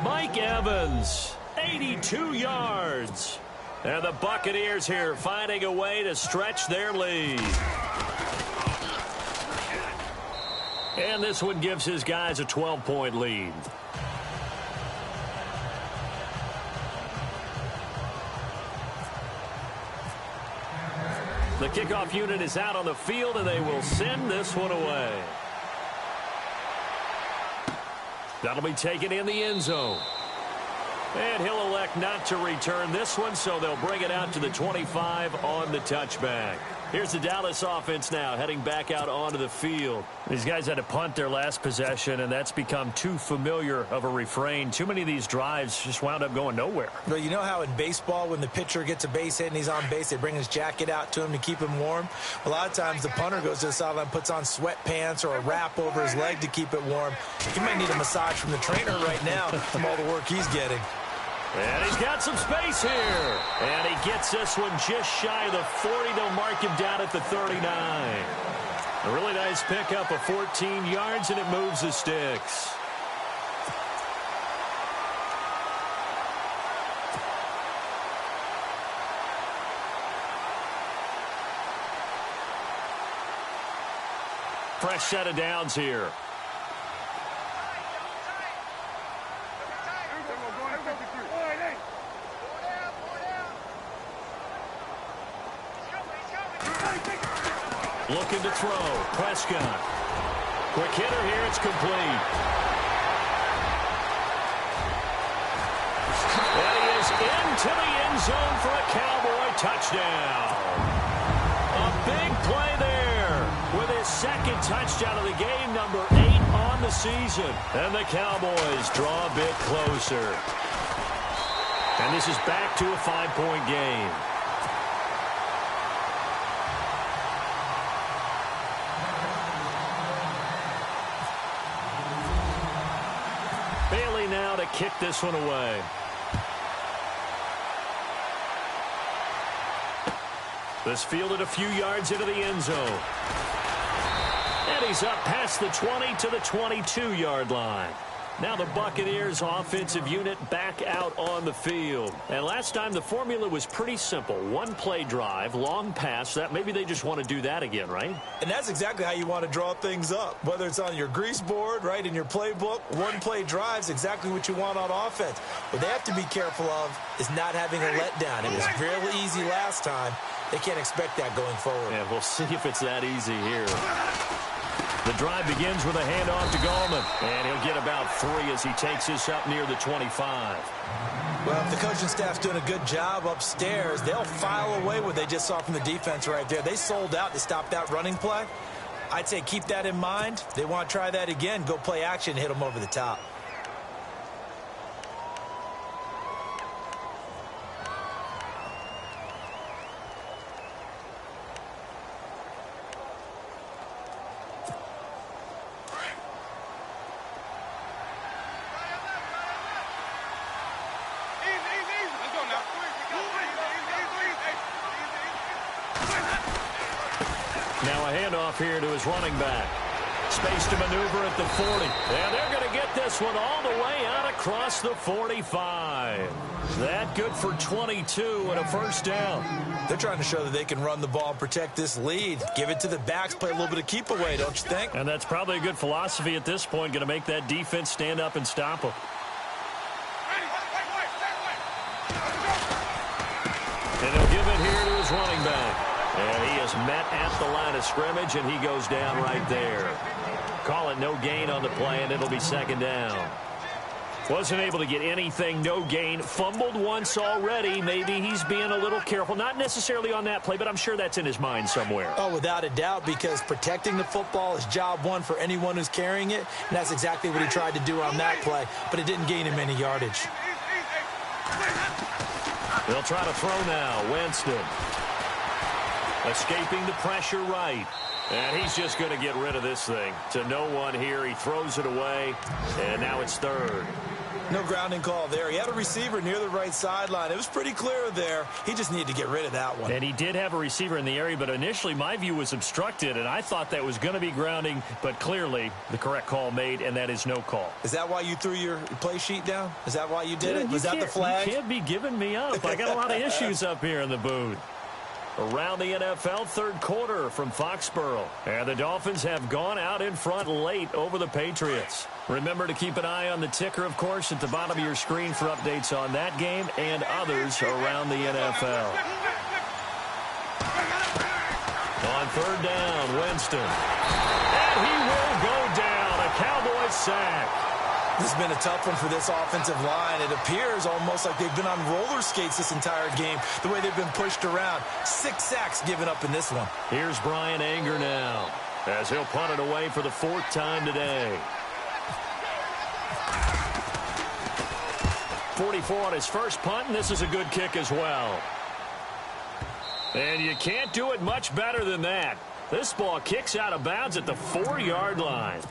Mike Evans, 82 yards. And the Buccaneers here finding a way to stretch their lead. And this one gives his guys a 12-point lead. The kickoff unit is out on the field, and they will send this one away. That'll be taken in the end zone. And he'll elect not to return this one, so they'll bring it out to the 25 on the touchback. Here's the Dallas offense now heading back out onto the field. These guys had to punt their last possession, and that's become too familiar of a refrain. Too many of these drives just wound up going nowhere. Well, you know how in baseball when the pitcher gets a base hit and he's on base, they bring his jacket out to him to keep him warm? A lot of times the punter goes to the sideline, puts on sweatpants or a wrap over his leg to keep it warm. He might need a massage from the trainer right now from all the work he's getting. And he's got some space here. And he gets this one just shy of the 40. They'll mark him down at the 39. A really nice pickup of 14 yards, and it moves the sticks. Fresh set of downs here. Looking to throw. Prescott. Quick hitter here. It's complete. And he is into the end zone for a Cowboy touchdown. A big play there with his second touchdown of the game, number 8 on the season. And the Cowboys draw a bit closer. And this is back to a 5-point game. Now to kick this one away. This fielded a few yards into the end zone. And he's up past the 20 to the 22-yard line. Now the Buccaneers offensive unit back out on the field. And last time the formula was pretty simple. One play drive, long pass. That maybe they just want to do that again, right? And that's exactly how you want to draw things up. Whether it's on your grease board, right, in your playbook, one play drive is exactly what you want on offense. What they have to be careful of is not having a letdown. It was real easy last time. They can't expect that going forward. Yeah, we'll see if it's that easy here. The drive begins with a handoff to Gallman, and he'll get about 3 as he takes this up near the 25. Well, if the coaching staff's doing a good job upstairs, they'll file away what they just saw from the defense right there. They sold out to stop that running play. I'd say keep that in mind. They want to try that again, go play action, hit them over the top. Now a handoff here to his running back. Space to maneuver at the 40. And they're going to get this one all the way out across the 45. That good for 22 and a first down. They're trying to show that they can run the ball and protect this lead. Give it to the backs, play a little bit of keep away, don't you think? And that's probably a good philosophy at this point, going to make that defense stand up and stop them. And he'll give it here to his running back. And he is met at the line of scrimmage, and he goes down right there. Call it no gain on the play, and it'll be second down. Wasn't able to get anything, no gain. Fumbled once already. Maybe he's being a little careful. Not necessarily on that play, but I'm sure that's in his mind somewhere. Oh, without a doubt, because protecting the football is job one for anyone who's carrying it, and that's exactly what he tried to do on that play, but it didn't gain him any yardage. They'll try to throw now. Winston. Escaping the pressure right. And he's just going to get rid of this thing. To no one here. He throws it away. And now it's third. No grounding call there. He had a receiver near the right sideline. It was pretty clear there. He just needed to get rid of that one. And he did have a receiver in the area, but initially my view was obstructed, and I thought that was going to be grounding, but clearly the correct call made, and that is no call. Is that why you threw your play sheet down? Is that why you did it? Was that the flag? You can't be giving me up. I got a lot of issues up here in the booth. Around the NFL, third quarter from Foxborough. And the Dolphins have gone out in front late over the Patriots. Remember to keep an eye on the ticker, of course, at the bottom of your screen for updates on that game and others around the NFL. On third down, Winston. And he will go down. A Cowboys sack. This has been a tough one for this offensive line. It appears almost like they've been on roller skates this entire game, the way they've been pushed around. 6 sacks given up in this one. Here's Brian Anger now, as he'll punt it away for the 4th time today. 44 on his first punt, and this is a good kick as well. And you can't do it much better than that. This ball kicks out of bounds at the 4-yard line.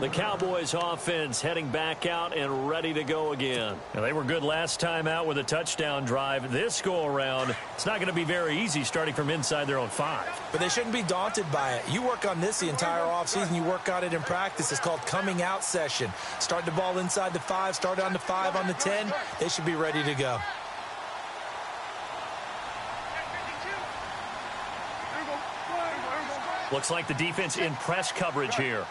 The Cowboys offense heading back out and ready to go again. Now, they were good last time out with a touchdown drive. This go-around, it's not going to be very easy starting from inside their own 5. But they shouldn't be daunted by it. You work on this the entire offseason. You work on it in practice. It's called coming out session. Start the ball inside the 5, start on the 5, on the 10. They should be ready to go. Looks like the defense in press coverage here.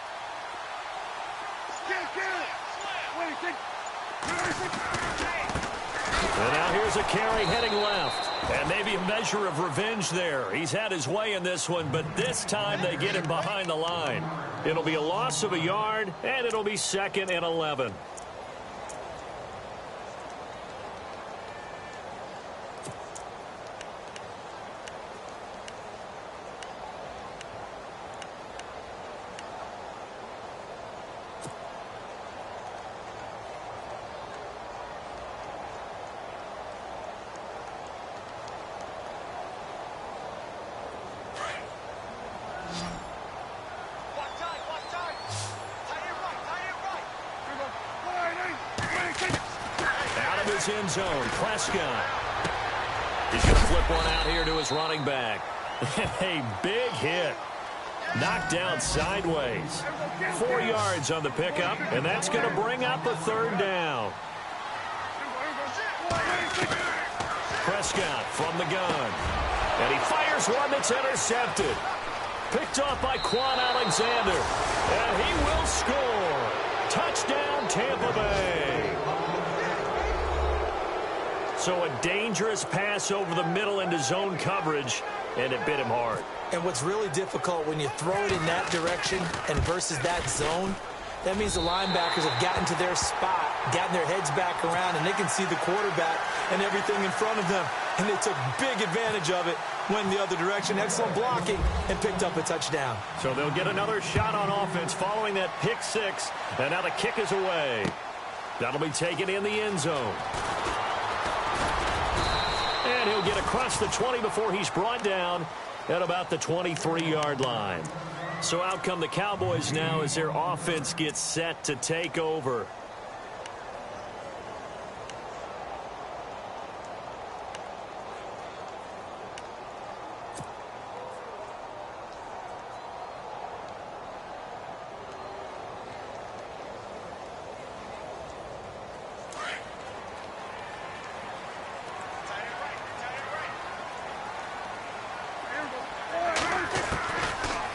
And now here's a carry heading left. And maybe a measure of revenge there. He's had his way in this one, but this time they get him behind the line. It'll be a loss of a yard, and it'll be 2nd and 11. End zone. Prescott. He's going to flip one out here to his running back. A big hit. Knocked down sideways. 4 yards on the pickup, and that's going to bring up a third down. Prescott from the gun. And he fires one that's intercepted. Picked off by Quan Alexander. And he will score. Touchdown, Tampa Bay. So a dangerous pass over the middle into zone coverage, and it bit him hard. And what's really difficult when you throw it in that direction and versus that zone, that means the linebackers have gotten to their spot, gotten their heads back around, and they can see the quarterback and everything in front of them. And they took big advantage of it, went the other direction, excellent blocking, and picked up a touchdown. So they'll get another shot on offense following that pick six, and now the kick is away. That'll be taken in the end zone. And he'll get across the 20 before he's brought down at about the 23-yard line. So out come the Cowboys now as their offense gets set to take over.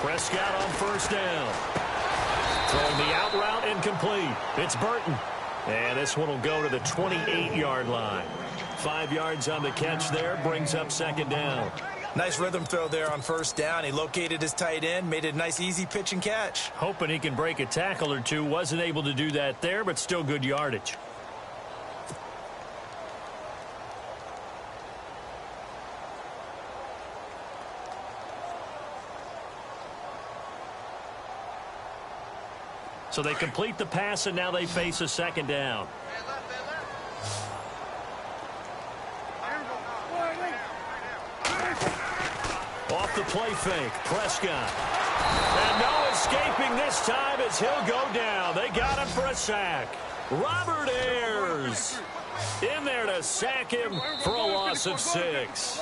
Prescott on first down. Throwing the out route incomplete. It's Burton. And this one will go to the 28-yard line. 5 yards on the catch there. Brings up second down. Nice rhythm throw there on first down. He located his tight end, made it a nice easy pitch and catch. Hoping he can break a tackle or two. Wasn't able to do that there, but still good yardage. So they complete the pass, and now they face a second down. Off the play fake, Prescott. And no escaping this time as he'll go down. They got him for a sack. Robert Ayers in there to sack him for a loss of 6.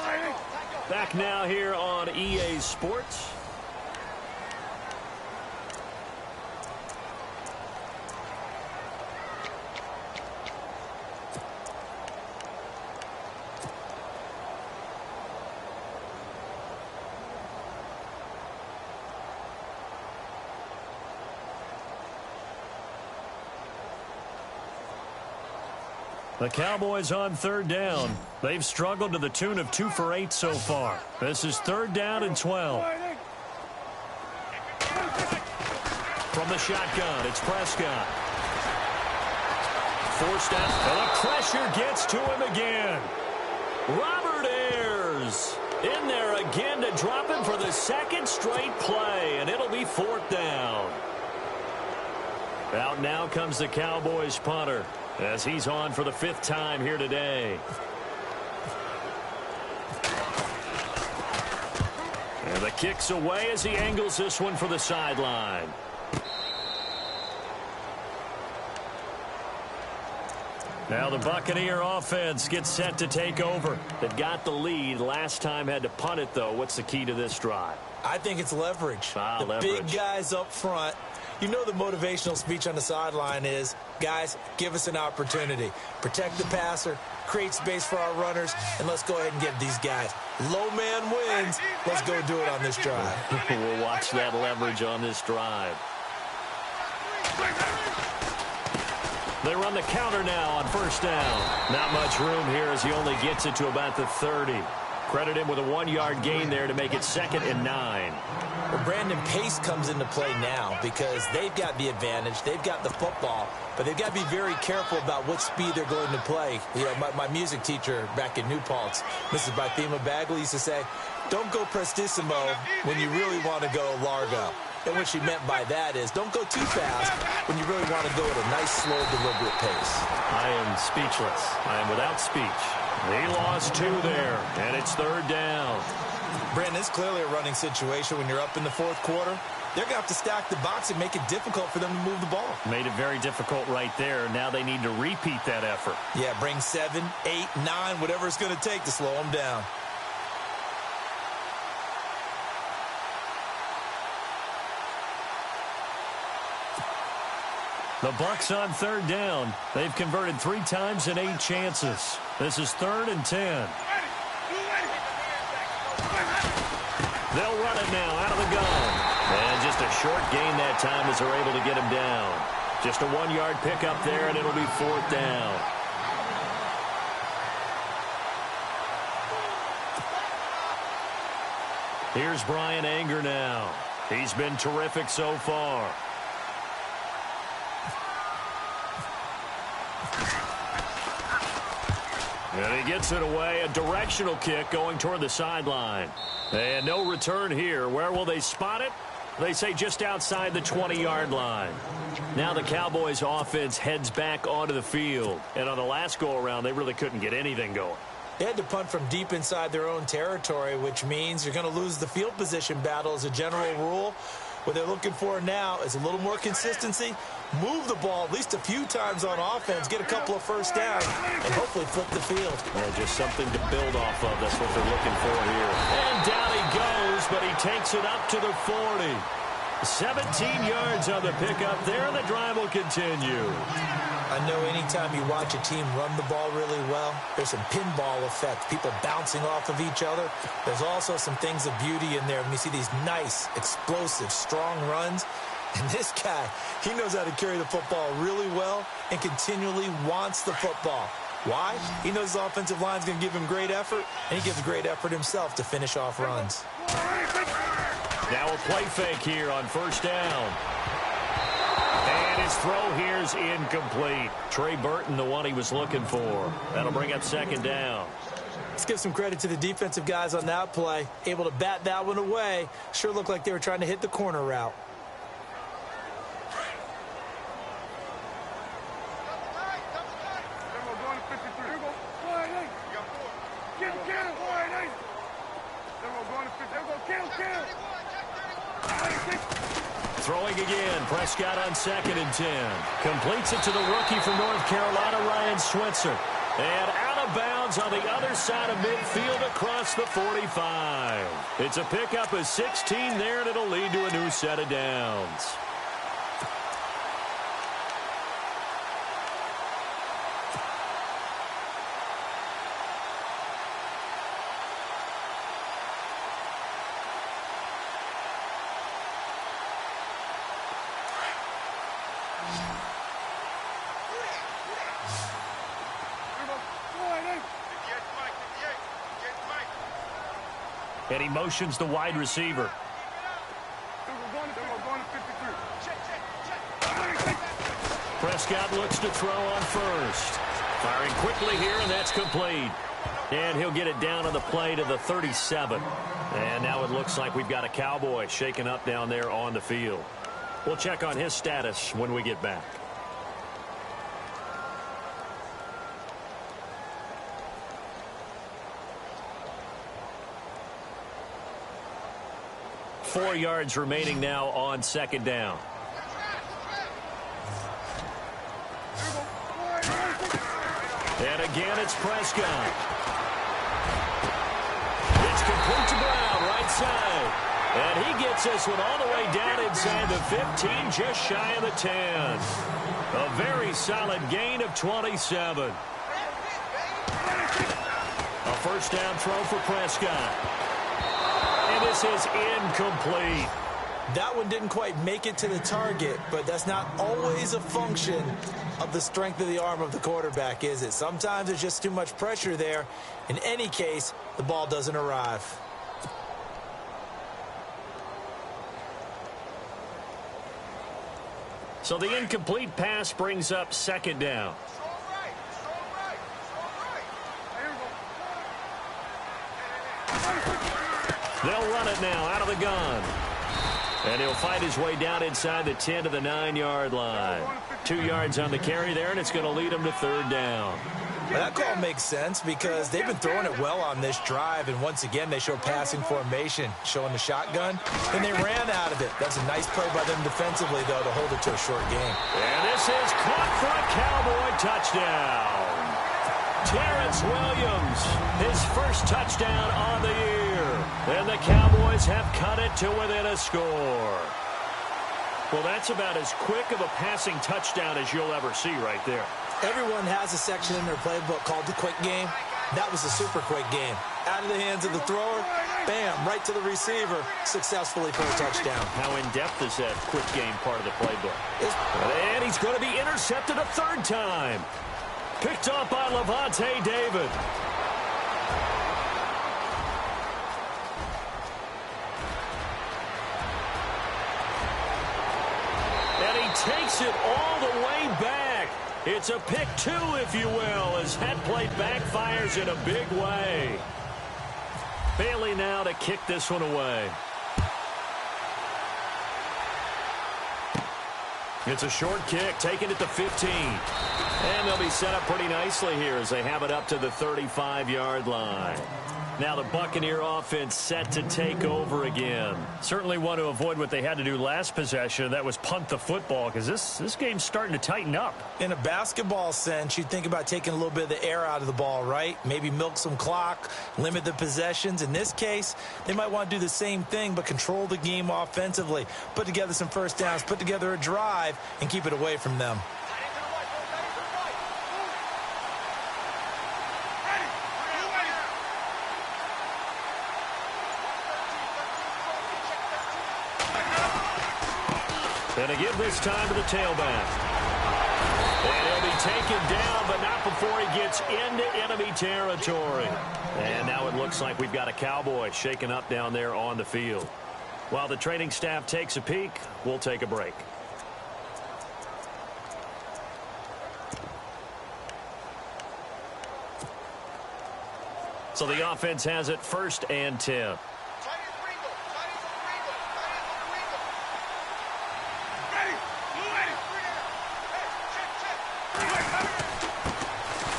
Back now here on EA Sports. The Cowboys on third down. They've struggled to the tune of 2 for 8 so far. This is third down and 12. From the shotgun, it's Prescott. Forced out, and the pressure gets to him again. Robert Ayers in there again to drop him for the second straight play, and it'll be fourth down. Out now comes the Cowboys punter, as he's on for the 5th time here today. And the kick's away as he angles this one for the sideline. Now the Buccaneer offense gets set to take over. They've got the lead. Last time had to punt it, though. What's the key to this drive? I think it's leverage. Leverage. Big guys up front. You know the motivational speech on the sideline is, guys, give us an opportunity. Protect the passer, create space for our runners, and let's go ahead and get these guys. Low man wins. Let's go do it on this drive. We'll watch that leverage on this drive. They run the counter now on first down. Not much room here as he only gets it to about the 30. Credit him with a 1-yard gain there to make it 2nd and 9. Well, Brandon, pace comes into play now because they've got the advantage. They've got the football, but they've got to be very careful about what speed they're going to play. You know, my music teacher back in New Paltz, Mrs. Bythema Bagley, used to say, don't go prestissimo when you really want to go largo. And what she meant by that is don't go too fast when you really want to go at a nice, slow, deliberate pace. I am speechless. I am without speech. He lost 2 there, and it's third down. Brandon, it's clearly a running situation when you're up in the 4th quarter. They're going to have to stack the box and make it difficult for them to move the ball. Made it very difficult right there. Now they need to repeat that effort. Yeah, bring 7, 8, 9, whatever it's going to take to slow them down. The Bucs on third down. They've converted 3 times in 8 chances. This is 3rd and 10. They'll run it now out of the gun. And just a short gain that time as they're able to get him down. Just a 1-yard pickup there, and it'll be 4th down. Here's Brian Anger now. He's been terrific so far. And he gets it away. A directional kick going toward the sideline. And no return here. Where will they spot it? They say just outside the 20-yard line. Now the Cowboys offense heads back onto the field. And on the last go-around, they really couldn't get anything going. They had to punt from deep inside their own territory, which means you're going to lose the field position battle as a general rule. What they're looking for now is a little more consistency, move the ball at least a few times on offense, get a couple of first downs, and hopefully flip the field. Yeah, just something to build off of. That's what they're looking for here. And down he goes, but he takes it up to the 40. 17 yards on the pickup there, and the drive will continue. I know anytime you watch a team run the ball really well, there's some pinball effect, people bouncing off of each other. There's also some things of beauty in there when you see these nice, explosive, strong runs. And this guy, he knows how to carry the football really well and continually wants the football. Why? He knows his offensive line's going to give him great effort, and he gives great effort himself to finish off runs. Now a play fake here on 1st down. And his throw here is incomplete. Trey Burton, the one he was looking for. That'll bring up 2nd down. Let's give some credit to the defensive guys on that play. Able to bat that one away. Sure looked like they were trying to hit the corner route. Throwing again. Prescott on 2nd and 10. Completes it to the rookie from North Carolina, Ryan Switzer. And out of bounds on the other side of midfield across the 45. It's a pickup of 16 there, and it'll lead to a new set of downs. And he motions the wide receiver. Prescott looks to throw on 1st. Firing quickly here, and that's complete. And he'll get it down on the play to the 37. And now it looks like we've got a Cowboy shaken up down there on the field. We'll check on his status when we get back. Four yards remaining now on 2nd down. And again, it's Prescott. It's complete to Brown, right side. And he gets this one all the way down inside the 15, just shy of the 10. A very solid gain of 27. A 1st down throw for Prescott. And this is incomplete. That one didn't quite make it to the target, but that's not always a function of the strength of the arm of the quarterback, is it? Sometimes there's just too much pressure there. In any case, the ball doesn't arrive. So the incomplete pass brings up 2nd down. They'll run it now out of the gun. And he'll fight his way down inside the 10 to the 9-yard line. 2 yards on the carry there, and it's going to lead him to 3rd down. Well, that call makes sense because they've been throwing it well on this drive, and once again they show passing formation, showing the shotgun, and they ran out of it. That's a nice play by them defensively, though, to hold it to a short game. And this is caught for a Cowboy touchdown. Terrence Williams, his first touchdown on the year. And the Cowboys have cut it to within a score. Well, that's about as quick of a passing touchdown as you'll ever see right there. Everyone has a section in their playbook called the quick game. That was a super quick game. Out of the hands of the thrower, bam, right to the receiver, successfully for a touchdown. How in-depth is that quick game part of the playbook? And he's going to be intercepted a third time. Picked off by Levante David. And he takes it all the way back. It's a pick two, if you will, as that play backfires in a big way. Bailey now to kick this one away. It's a short kick, taking it to 15. And they'll be set up pretty nicely here as they have it up to the 35-yard line. Now the Buccaneer offense set to take over again. Certainly want to avoid what they had to do last possession. That was punt the football, because this game's starting to tighten up. In a basketball sense, you think about taking a little bit of the air out of the ball, right? Maybe milk some clock, limit the possessions. In this case, they might want to do the same thing, but control the game offensively. Put together some first downs, put together a drive, and keep it away from them. And again this time to the tailback. And he'll be taken down, but not before he gets into enemy territory. And now it looks like we've got a Cowboy shaken up down there on the field. While the training staff takes a peek, we'll take a break. So the offense has it 1st and 10.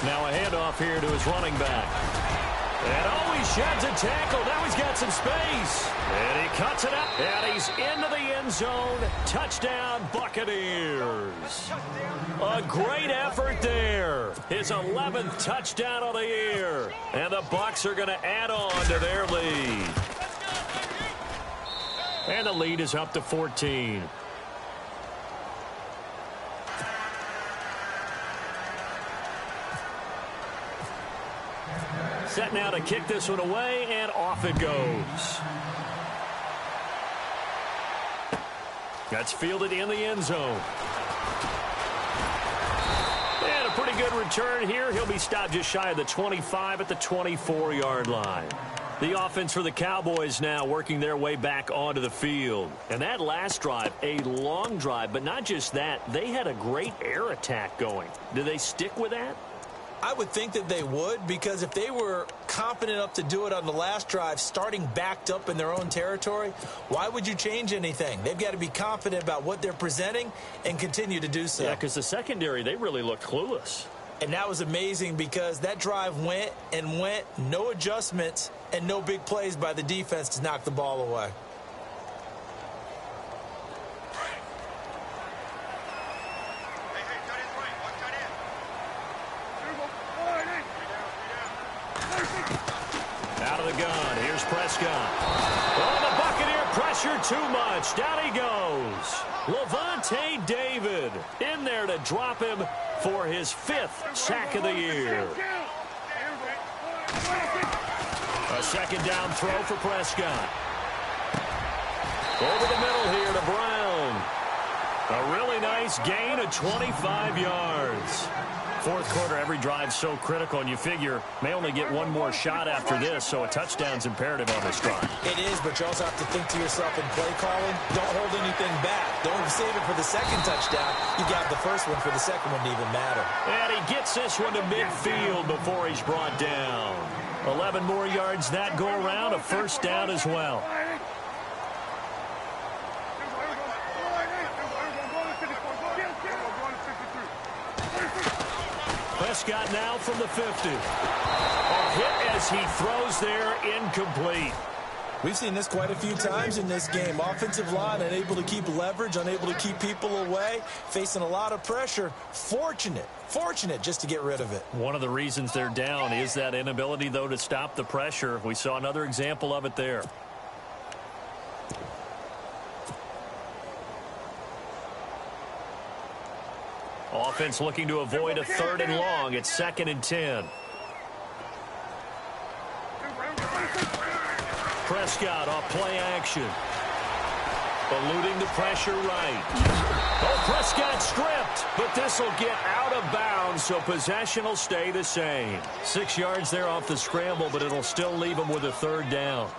Now a handoff here to his running back. And he sheds a tackle. Now he's got some space. And he cuts it up. And he's into the end zone. Touchdown, Buccaneers. A great effort there. His 11th touchdown of the year. And the Bucs are going to add on to their lead. And the lead is up to 14. Set now to kick this one away, and off it goes. That's fielded in the end zone. And a pretty good return here. He'll be stopped just shy of the 25 at the 24-yard line. The offense for the Cowboys now working their way back onto the field. And that last drive, a long drive, but not just that. They had a great air attack going. Do they stick with that? I would think that they would, because if they were confident enough to do it on the last drive, starting backed up in their own territory, why would you change anything? They've got to be confident about what they're presenting and continue to do so. Yeah, because the secondary, they really looked clueless. And that was amazing because that drive went and went, no adjustments, and no big plays by the defense to knock the ball away. Out of the gun, here's Prescott. Oh, the Buccaneer pressure too much. Down he goes. Levante David in there to drop him for his 5th sack of the year. A second down throw for Prescott. Over the middle here to Brown. A really nice gain of 25 yards. Fourth quarter, every drive so critical, and you figure may only get one more shot after this, so a touchdown's imperative on this drive. It is, but you also have to think to yourself in play calling, don't hold anything back. Don't save it for the second touchdown. You got the first one for the second one to even matter. And he gets this one to midfield before he's brought down. 11 more yards that go around, a first down as well. Prescott now from the 50. A hit as he throws there, incomplete. We've seen this quite a few times in this game. Offensive line unable to keep leverage, unable to keep people away, facing a lot of pressure. Fortunate just to get rid of it. One of the reasons they're down is that inability, though, to stop the pressure. We saw another example of it there. Offense looking to avoid a 3rd and long. It's 2nd and 10. Prescott off play action. Eluding the pressure right. Oh, Prescott stripped, but this will get out of bounds, so possession will stay the same. 6 yards there off the scramble, but it'll still leave them with a 3rd down.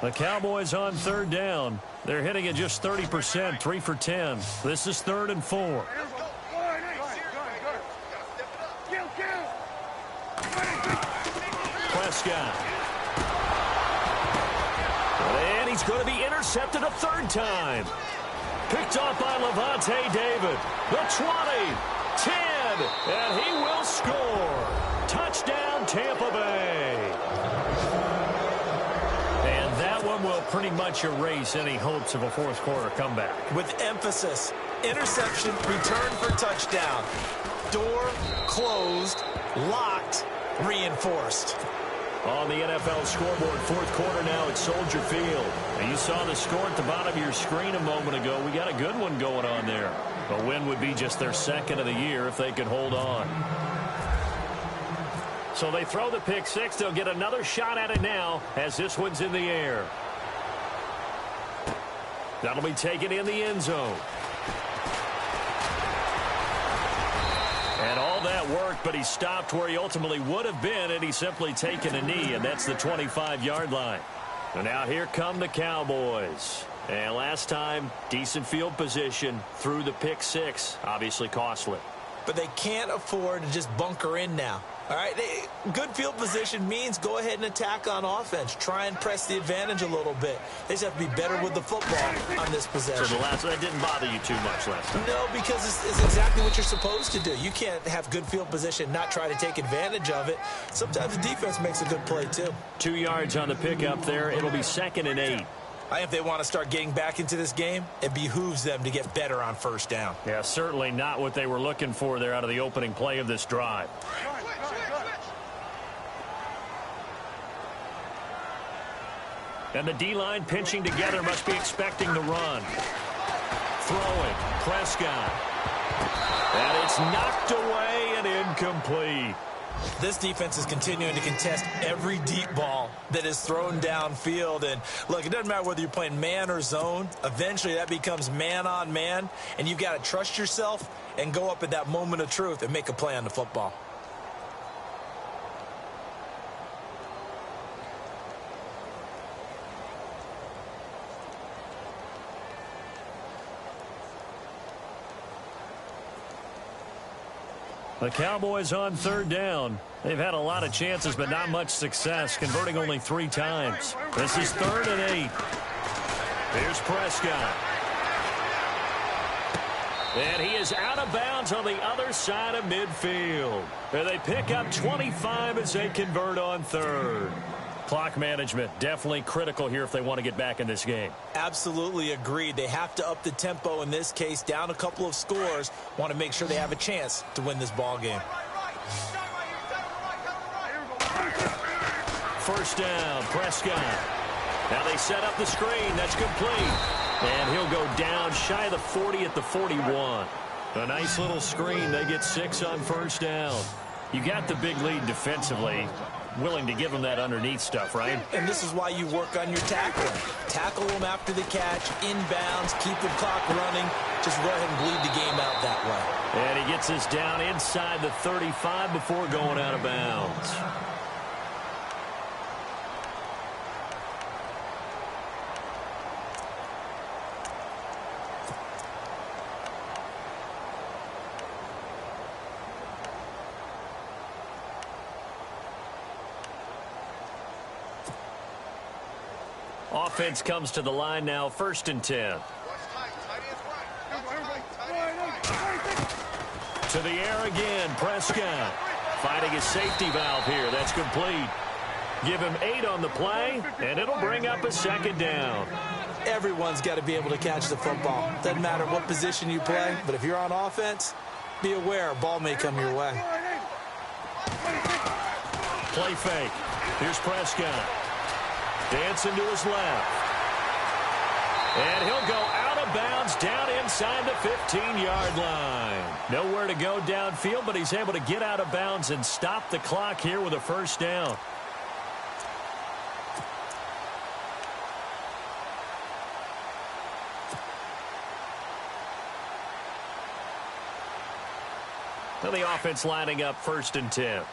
The Cowboys on 3rd down. They're hitting at just 30%, 3 for 10. This is 3rd and 4. Prescott. And he's going to be intercepted a 3rd time. Picked off by Levante David. The 20, 10, and he will score. Touchdown, Tampa Bay. Will pretty much erase any hopes of a 4th quarter comeback. With emphasis, interception, return for touchdown. Door closed, locked, reinforced. On the NFL scoreboard, 4th quarter now at Soldier Field. And you saw the score at the bottom of your screen a moment ago. We got a good one going on there. A win would be just their 2nd of the year if they could hold on. So they throw the pick 6. They'll get another shot at it now as this one's in the air. That'll be taken in the end zone. And all that worked, but he stopped where he ultimately would have been had he simply taken a knee, and that's the 25-yard line. And now here come the Cowboys. And last time, decent field position through the pick 6, obviously costly. But they can't afford to just bunker in now. All right, good field position means go ahead and attack on offense. Try and press the advantage a little bit. They just have to be better with the football on this possession. So that didn't bother you too much last time? No, because it's exactly what you're supposed to do. You can't have good field position, not try to take advantage of it. Sometimes the defense makes a good play, too. 2 yards on the pickup there. It'll be 2nd and 8. If they want to start getting back into this game, it behooves them to get better on 1st down. Yeah, certainly not what they were looking for there out of the opening play of this drive. And the D-line pinching together, must be expecting the run. Throwing, Prescott. And it's knocked away and incomplete. This defense is continuing to contest every deep ball that is thrown downfield. And, look, it doesn't matter whether you're playing man or zone. Eventually, that becomes man on man. And you've got to trust yourself and go up at that moment of truth and make a play on the football. The Cowboys on 3rd down. They've had a lot of chances, but not much success, converting only 3 times. This is 3rd and 8. Here's Prescott. And he is out of bounds on the other side of midfield. And they pick up 25 as they convert on 3rd. Clock management definitely critical here if they want to get back in this game. Absolutely agreed. They have to up the tempo in this case, down a couple of scores. Want to make sure they have a chance to win this ball game. 1st down, Prescott. Now they set up the screen. That's complete. And he'll go down shy of the 40 at the 41. A nice little screen. They get 6 on 1st down. You got the big lead defensively. Willing to give them that underneath stuff, right? And this is why you work on your tackling. Tackle them after the catch, inbounds, keep the clock running. Just go ahead and bleed the game out that way. And he gets us down inside the 35 before going out of bounds. Offense comes to the line now, 1st and 10. To the air again, Prescott. Fighting his safety valve here. That's complete. Give him 8 on the play, and it'll bring up a 2nd down. Everyone's got to be able to catch the football. Doesn't matter what position you play, but if you're on offense, be aware a ball may come your way. Play fake. Here's Prescott. Dancing to his left. And he'll go out of bounds down inside the 15-yard line. Nowhere to go downfield, but he's able to get out of bounds and stop the clock here with a first down. Now the offense lining up 1st and 10.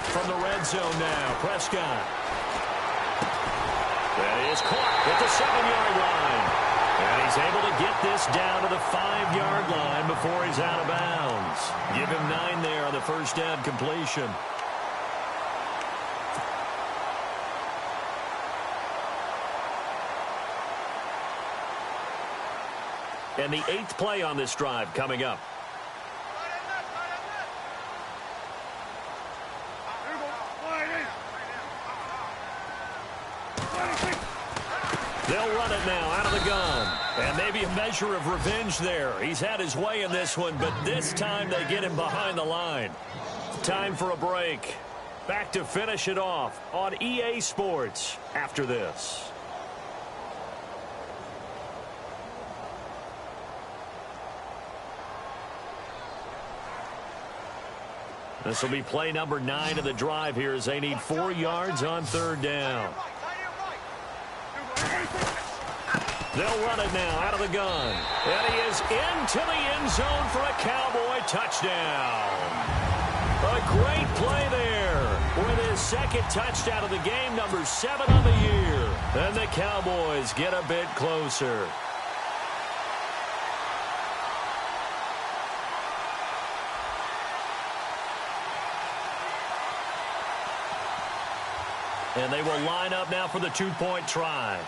From the red zone now, Prescott. That is caught at the 7-yard line. And he's able to get this down to the 5-yard line before he's out of bounds. Give him 9 there on the first down completion. And the 8th play on this drive coming up. They'll run it now out of the gun. And maybe a measure of revenge there. He's had his way in this one, but this time they get him behind the line. Time for a break. Back to finish it off on EA Sports after this. This will be play number 9 of the drive here as they need 4 yards on 3rd down. They'll run it now out of the gun. And he is into the end zone for a Cowboy touchdown. A great play there with his 2nd touchdown of the game, number 7 on the year. And the Cowboys get a bit closer. And they will line up now for the 2-point try.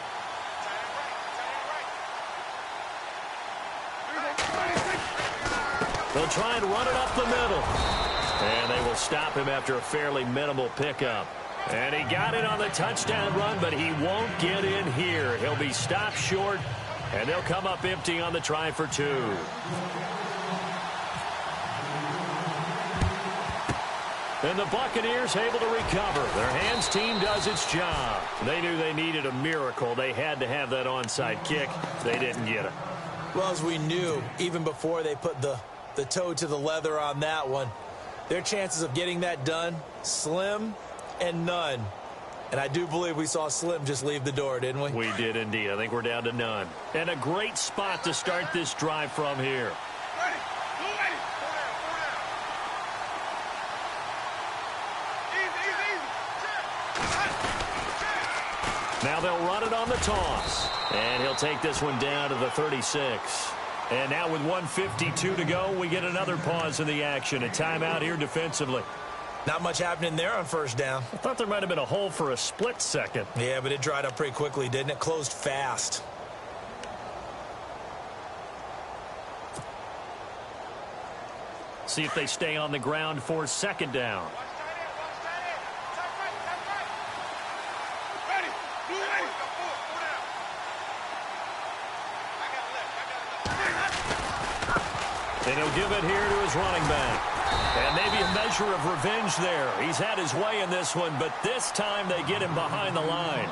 They'll try and run it up the middle. And they will stop him after a fairly minimal pickup. And he got it on the touchdown run, but he won't get in here. He'll be stopped short, and they'll come up empty on the try for 2. And the Buccaneers able to recover. Their hands team does its job. They knew they needed a miracle. They had to have that onside kick. They didn't get it. Well, as we knew, even before they put the toe to the leather on that one, their chances of getting that done, slim and none. And I do believe we saw Slim just leave the door, didn't we? We did indeed. I think we're down to none. And a great spot to start this drive from here. Now they'll run it on the toss. And he'll take this one down to the 36. And now with 1:52 to go, we get another pause in the action. A timeout here defensively. Not much happening there on 1st down. I thought there might have been a hole for a split second. Yeah, but it dried up pretty quickly, didn't it? Closed fast. See if they stay on the ground for 2nd down. And he'll give it here to his running back. And maybe a measure of revenge there. He's had his way in this one, but this time they get him behind the line.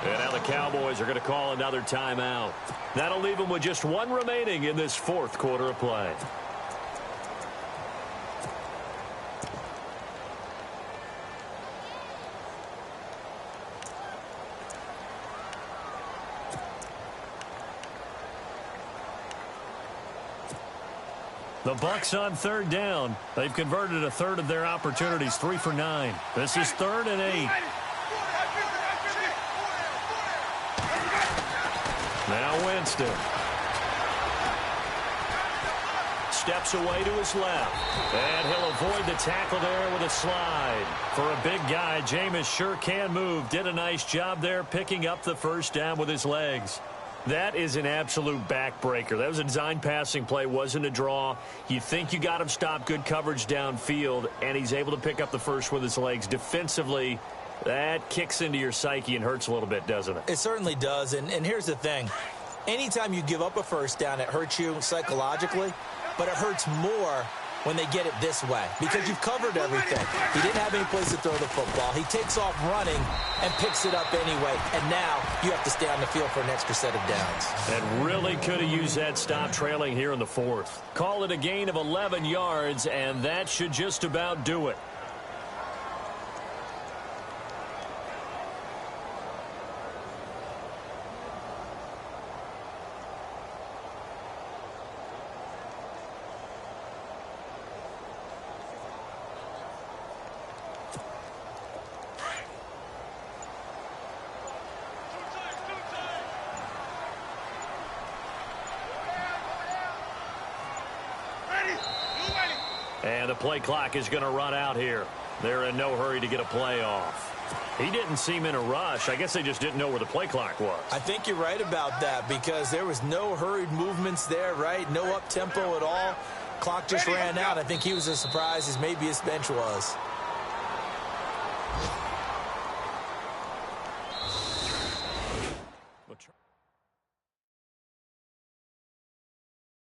And now the Cowboys are going to call another timeout. That'll leave them with just 1 remaining in this 4th quarter of play. The Bucs on 3rd down. They've converted a 1/3 of their opportunities, 3 for 9. This is 3rd and 8. Now Winston. Steps away to his left. And he'll avoid the tackle there with a slide. For a big guy, Jameis sure can move. Did a nice job there picking up the 1st down with his legs. That is an absolute backbreaker. That was a design passing play, wasn't a draw. You think you got him stopped, good coverage downfield, and he's able to pick up the first with his legs. Defensively, that kicks into your psyche and hurts a little bit, doesn't it? It certainly does, and here's the thing. Anytime you give up a first down, it hurts you psychologically, but it hurts more when they get it this way because you've covered everything. He didn't have any place to throw the football. He takes off running and picks it up anyway, and now you have to stay on the field for an extra set of downs. And really could have used that stop trailing here in the fourth. Call it a gain of 11 yards, and that should just about do it. And the play clock is going to run out here. They're in no hurry to get a play off. He didn't seem in a rush. I guess they just didn't know where the play clock was. I think you're right about that because there was no hurried movements there, right? No up-tempo at all. Clock just ran out. I think he was as surprised as maybe his bench was.